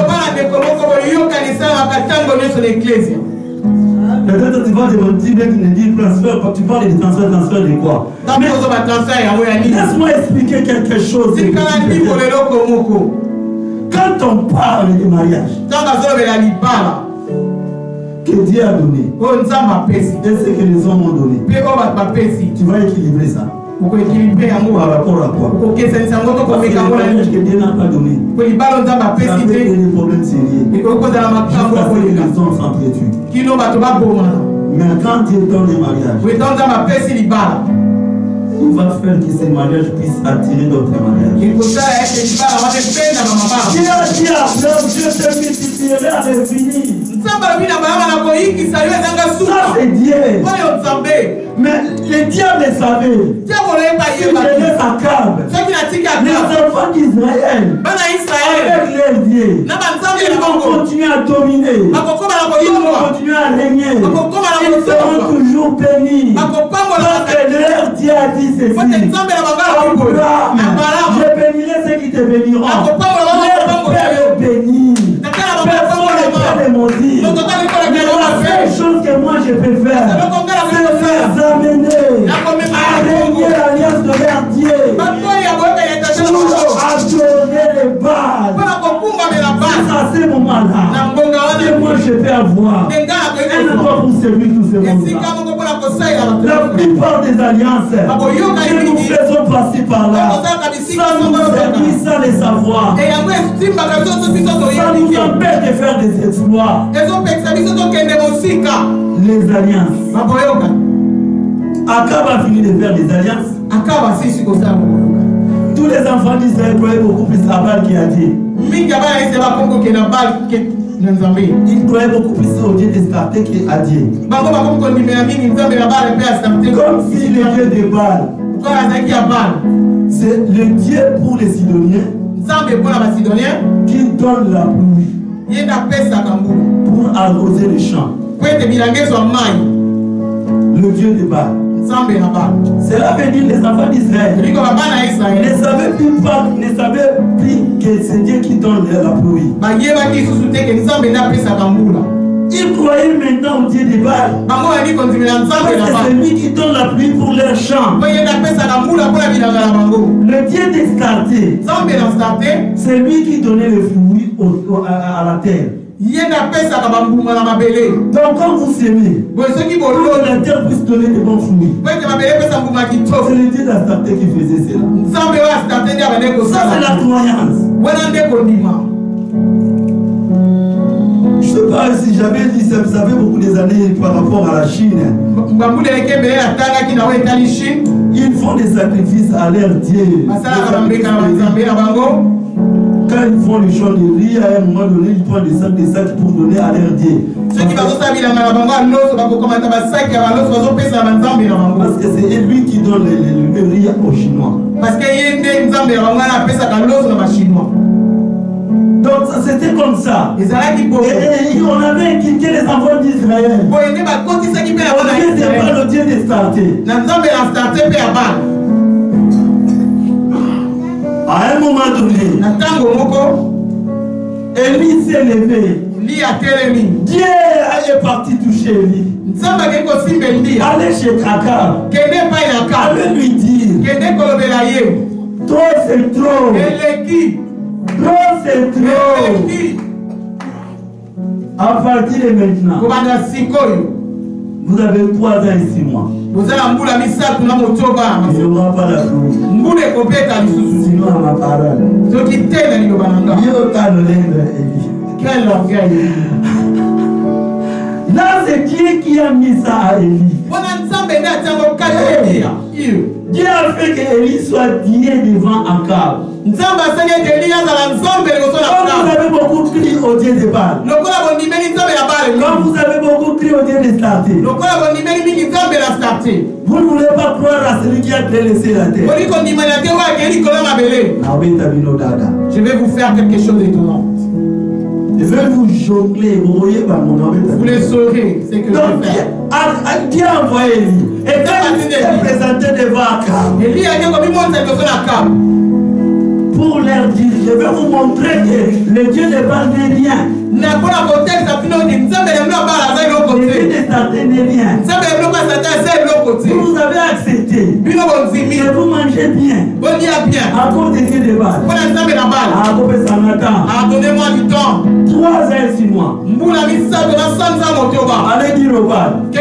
Speaker 4: Peut-être tu vas te dire transfert, quand tu parles de transfert de quoi? Laisse-moi expliquer quelque chose. Quand on parle de mariage, que Dieu a donné, et ce que les hommes ont donné, tu vas équilibrer ça. Par rapport à quoi? Parce que le mariage que Dieu n'a pas donné, ça fait des problèmes sérieux. Jusqu'à ce que les hommes s'entretuent. Mais quand Dieu donne le mariage, il va faire que ces mariages puissent attirer d'autres mariages. Dieu a dit à Abraham, je te multiplierai à l'infini. Ça c'est Dieu. Mais le diable savait. Si je laisse Akab, les enfants d'Israël, avec leur Dieu, ils vont continuer à dominer. Ils vont continuer à régner. Ils seront toujours bénis. Parce que leur Dieu a dit ceci. Abraham, je bénirai ceux qui te béniront. Leur Père est béni. Personne ne peut les maudire. La seule chose que moi je peux faire, c'est les amener à régner l'alliance de leur Dieu. Pour adonner les balles. À ce moment-là, que moi je peux avoir un endroit pour servir tous ces mondes-là. La plupart des alliances que nous faisons passer par là, ça nous servit sans les savoir. Ça nous empêche de faire des exploits. Les alliances. Akab a fini de faire des alliances. Tous les enfants d'Israël croyaient beaucoup plus à Baal qui a dit. Ils croyaient beaucoup plus au Dieu d'Estarté qu'à Dieu. Comme si le Dieu de Baal, c'est le Dieu pour les Sidoniens qui donne la pluie pour arroser les champs. Le Dieu de Baal. Cela veut dire les enfants d'Israël ne savaient plus que c'est Dieu qui donne la pluie. Ils croyaient maintenant au Dieu de Baal. C'est lui qui donne la pluie pour leurs champs. Le Dieu d'Estarté, c'est lui qui donnait le fruit à la terre. Donc quand vous semez, pour que la terre puisse donner de bons fruits, c'est le Dieu d'Astarté qui faisait cela. Ça c'est la croyance. Je ne sais pas si j'avais dit ça, vous savez beaucoup des années par rapport à la Chine. Ils font des sacrifices à leur Dieu. Quand ils font les champs de riz, à un moment donné, ils prennent des sacs pour donner à leur Dieu. Parce que c'est lui qui donne le riz aux Chinois. Donc ça c'était comme ça. Et on avait inculqué les enfants d'Israël. Dieu n'est pas le Dieu de starter. À un moment donné, Élie s'est levé. Dieu est parti toucher Élie. Allez chez Akab. Allez lui dire. Trop c'est trop. Trop c'est trop. À partir de maintenant, vous avez 3 ans et 6 mois. Il n'y aura pas la pluie. Sinon à ma parole. Dieu t'a donné Élie.
Speaker 1: Quel orgueil.
Speaker 4: Là, c'est Dieu qui a mis ça à Élie. Dieu a fait que Élie soit dié devant Akab. Comme vous avez beaucoup crié au Dieu de Baal. Comme vous avez beaucoup crié au Dieu de Starté. Vous ne voulez pas croire à celui qui a créé les cieux et la terre.
Speaker 1: Je vais vous faire quelque chose d'étonnant.
Speaker 4: Je vais vous jongler, vous voyez par mon nom.
Speaker 1: Vous le saurez, c'est que je vais faire.
Speaker 4: Dieu a envoyé Élie. Et quand il s'est présenté devant Akab, pour leur dire, je vais vous montrer que le Dieu ne parle de rien. Le Dieu de Satan n'est rien. Vous avez accepté. Et vous mangez bien. À cause de Dieu de Baal.
Speaker 1: Donnez-moi du temps.
Speaker 4: 3 ans et 6 mois. Allez dire au Baal.
Speaker 1: Que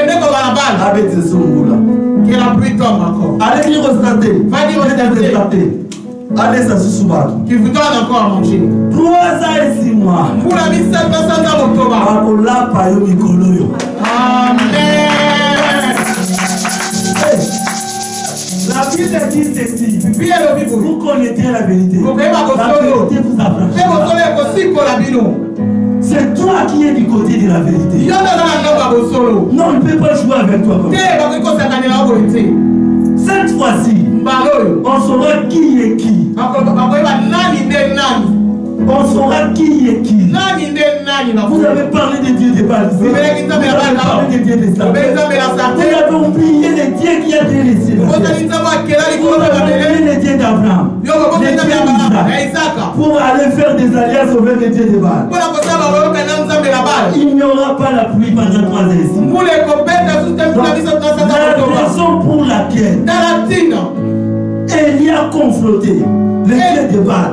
Speaker 1: la pluie tombe encore.
Speaker 4: Allez dire au Starté.
Speaker 1: Va dire au Starté.
Speaker 4: Allez, ça se souvient.
Speaker 1: Qui vous donne encore à manger.
Speaker 4: 3 ans et 6 mois.
Speaker 1: Amen.
Speaker 4: La Bible dit ceci. Vous connaissez la vérité. La vérité vous affranchira. C'est toi qui es du côté de la vérité. Non, on ne peut pas jouer avec toi comme ça. Cette fois-ci, on saura qui est qui. On saura qui est qui. Vous avez parlé de Dieu de Baal. Vous avez parlé de Dieu de Satan. Vous avez oublié le Dieu qui a créé les cieux. Vous avez oublié le Dieu d'Abraham. Le Dieu d'Isaac. Pour aller faire des alliances avec le Dieu de Baal. Il n'y aura pas la pluie pendant 3 ans ici. La raison pour laquelle Élie a confronté le Dieu de Baal,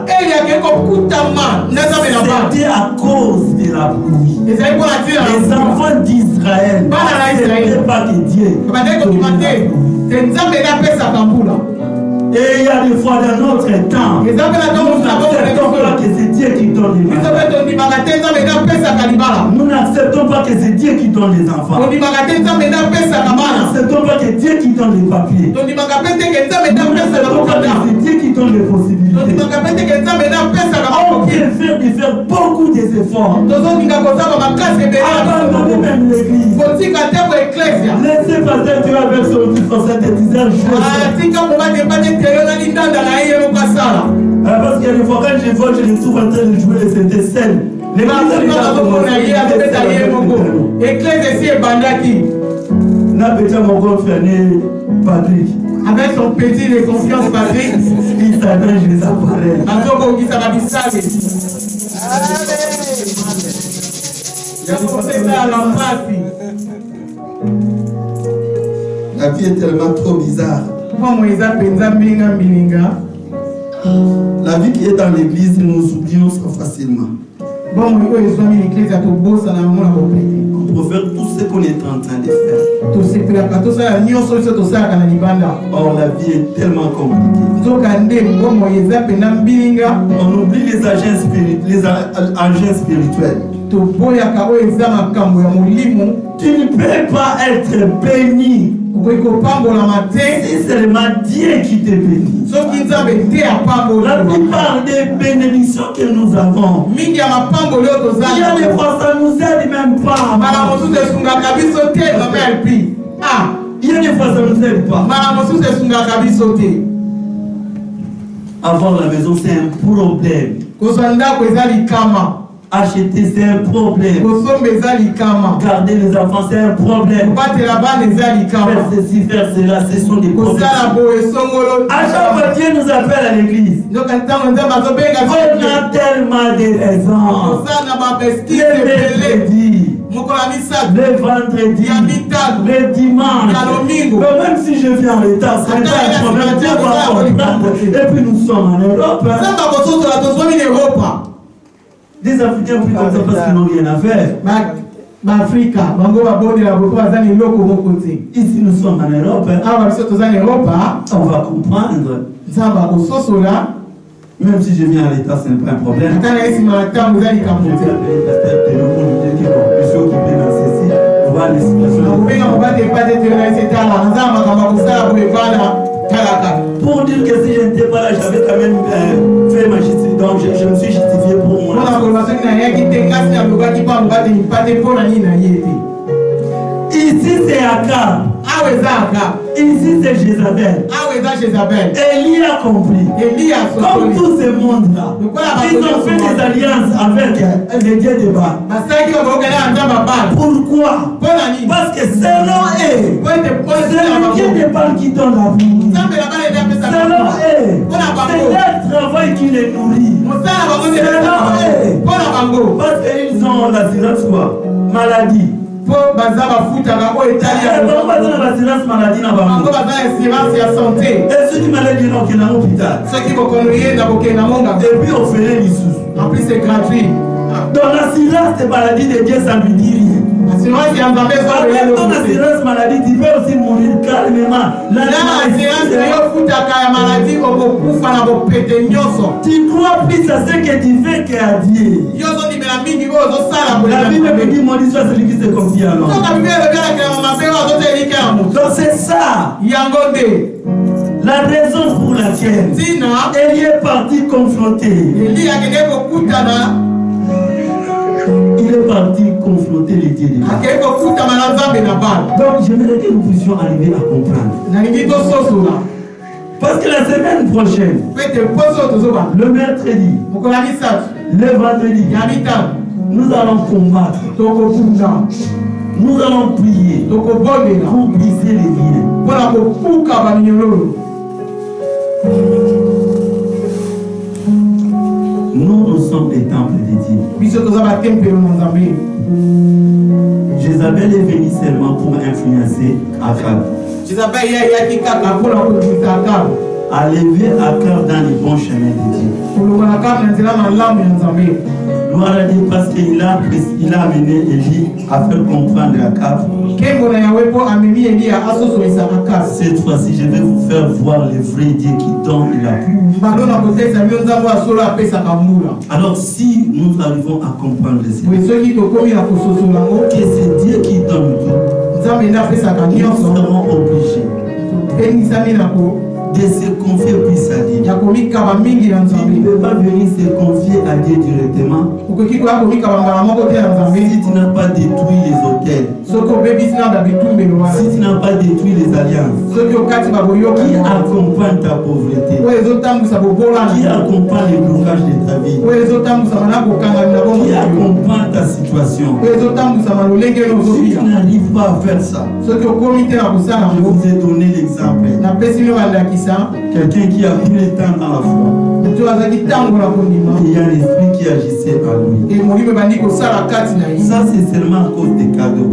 Speaker 4: c'était à cause de la pluie. Les enfants d'Israël n'acceptaient pas que Dieu donne la pluie. Et il y a des fois dans notre temps, nous n'acceptons pas que c'est Dieu qui donne les enfants. Nous n'acceptons pas que c'est Dieu qui donne les enfants. Nous n'acceptons pas que Dieu qui donne les papiers. Nous n'acceptons pas que c'est Dieu qui donne les possibilités. On préfère de faire beaucoup d'efforts. Abandonner même l'église. Laissez passer Dieu avec son synthétiseur. Parce qu'il y a des fois quand je vois, je les trouve en train de jouer les synthésels. N'a peut-être mon frère Patrick.
Speaker 1: Avec son petit de confiance, Patrick,
Speaker 4: il s'adresse les appareils.
Speaker 3: La vie est tellement trop bizarre. La vie qui est dans l'église, nous oublions ça facilement. On peut faire tout ce qu'on est en train de faire. Or, la vie est tellement compliquée. On oublie les agents spirituels. Tu ne peux pas être béni si c'est seulement Dieu qui te bénit. La plupart des bénédictions que nous avons, il y a des fois ça nous aide même pas. Il y a des fois ça nous aide pas. Avoir la maison c'est un problème.
Speaker 4: Acheter, c'est un problème. Garder les enfants, c'est un problème. Faire ceci, faire cela, ce sont des problèmes. À chaque fois, Dieu nous appelle à l'église. On a tellement de raisons. Le mercredi, le vendredi, le dimanche. Même si je viens en retard, c'est pas un problème. Dieu va comprendre. Et puis nous sommes en Europe. Des Africains plus comme ça parce qu'ils n'ont rien à faire. Ici nous sommes en Europe. On va comprendre. Même si je viens à l'état, ce n'est pas un problème. Je vais appeler pasteur Théo pour lui dire que je suis occupé dans ceci. Voir les situations. Pour dire que si je n'étais pas là, j'avais quand même fait ma justice. Donc je me suis justifié pour moi. Ici c'est Akab. Ici c'est Jézabel. Élie a compris. Comme tout ce monde-là, ils ont fait des alliances avec les dieux de Baal. Pourquoi? Parce que selon eux, c'est le dieu de Baal qui donne la vie. Selon eux, c'est leur travail qui les nourrit. Selon eux, parce qu'ils ont l'assurance quoi? Maladie. Et ceux qui malades n'ont qu'un hôpital. Et puis on fait les sous. En plus c'est gratuit. Dans l'assurance des maladies de Dieu, ça ne lui dit rien. Avec ton assurance maladie, tu peux aussi mourir calmement. Tu crois plus à ce que tu fais qu'à Dieu. La Bible me dit, maudit soit celui qui se confie à l'homme. Donc c'est ça. La raison pour laquelle Élie est parti confronter. Il est parti confronter les dieux de Baal. Donc j'aimerais que nous puissions arriver à comprendre. Parce que la semaine prochaine, le mercredi, le vendredi, nous allons combattre. Nous allons prier pour briser les liens. Nous sommes les temples de Dieu. Jézabel est venue seulement pour influencer Akab. À lever Akab dans les bons chemins de Dieu. Gloire à Dieu parce qu'il a amené Élie à faire comprendre Akab. Cette fois-ci, je vais vous faire voir le vrai Dieu qui donne la pluie. Alors si nous arrivons à comprendre que c'est Dieu qui donne tout, nous serons obligés de se confier plus à Dieu. Tu ne peux pas venir se confier à Dieu directement si tu n'as pas détruit les hôtels, si tu n'as pas détruit les alliances qui accompagnent ta pauvreté, qui accompagnent les blocages de ta vie, qui accompagnent ta situation. Si tu n'arrives pas à faire ça, je vous ai donné l'exemple. Quelqu'un qui a pris le temps dans la foi. Il y a l'esprit qui agissait en lui. Ça, c'est seulement à cause des cadeaux.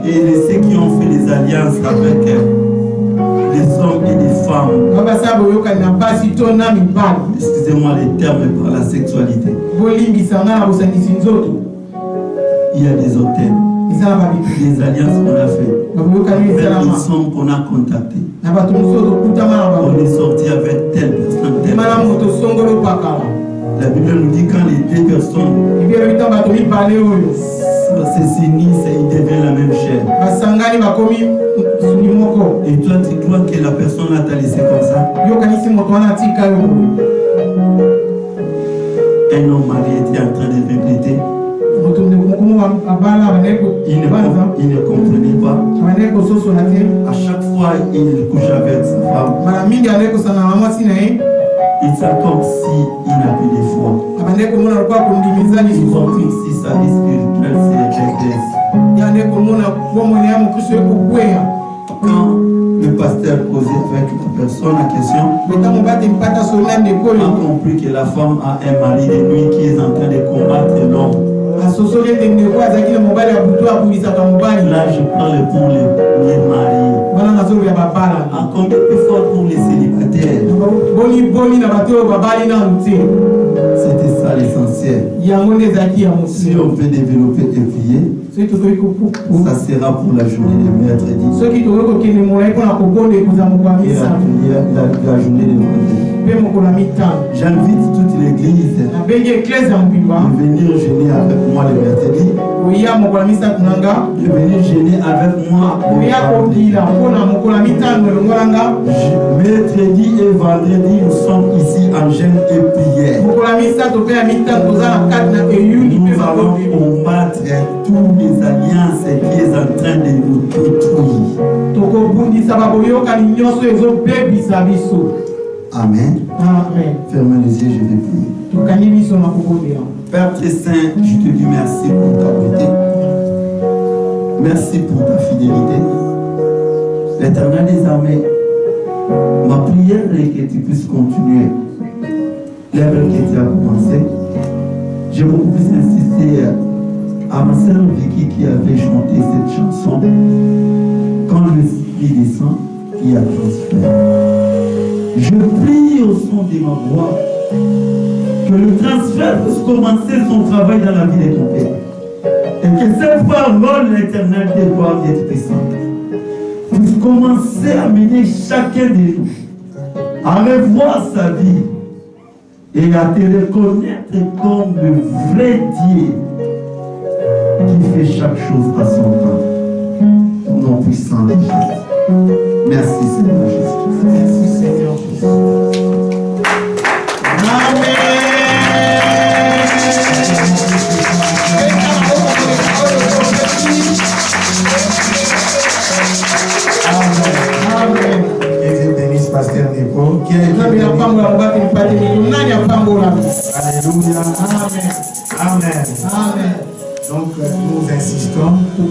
Speaker 4: Et ceux qui ont fait des alliances avec les hommes et les femmes. Excusez-moi les termes par la sexualité. Il y a des hôtels. Des alliances qu'on a fait, des personnes qu'on a contactées. On est sorti avec telle personne, telle personne. La Bible nous dit quand les deux personnes se s'unissent, ils deviennent la même chair. Et toi, tu crois que la personne t'a laissé comme ça? Un homme marié était en train de répéter. Il ne comprenait pas. À chaque fois, il couche avec sa femme. c'est comme s'il n'a plus de foi. Ils ont pris si sa vie spirituelle s'est régresse. Quand le pasteur posait avec la personne en question, a compris que la femme a un mari de nuit qui est en train de combattre l'homme. Là, je parle pour les mariés. Encore plus fort pour les célibataires. C'était ça l'essentiel. Si on veut développer et prier, ça sera pour la journée de mercredi. Et la journée de vendredi. J'invite toute l'église de venir jeûner avec moi le mercredi. De venir jeûner avec moi mercredi et vendredi, nous sommes ici en jeûne et prière. Nous allons combattre toutes les alliances qui sont en train de nous détruire. Amen.
Speaker 2: Amen.
Speaker 4: Fermez les yeux, je vais prier. Père très saint, je te dis merci pour ta beauté. Merci pour ta fidélité. L'Éternel des armées, ma prière est que tu puisses continuer l'œuvre que tu as commencé. J'ai beaucoup plus insisté à ma sœur Vicky qui avait chanté cette chanson. Quand le Esprit descend, il y a transfert. Je prie au son de ma voix que le transfert puisse commencer son travail dans la vie de ton Père. Et que cette parole, l'Éternel de gloire et de puissance, puisse commencer à mener chacun de nous à revoir sa vie et à te reconnaître comme le vrai Dieu qui fait chaque chose à son temps. Au nom puissant de Jésus. Merci Seigneur Jésus.
Speaker 2: Merci Seigneur Jésus. Amen. Amen.
Speaker 3: Que Dieu bénisse Pasteur Nico.
Speaker 2: Alléluia.
Speaker 3: Amen. Amen.
Speaker 2: Amen.
Speaker 3: Donc nous insistons. Nous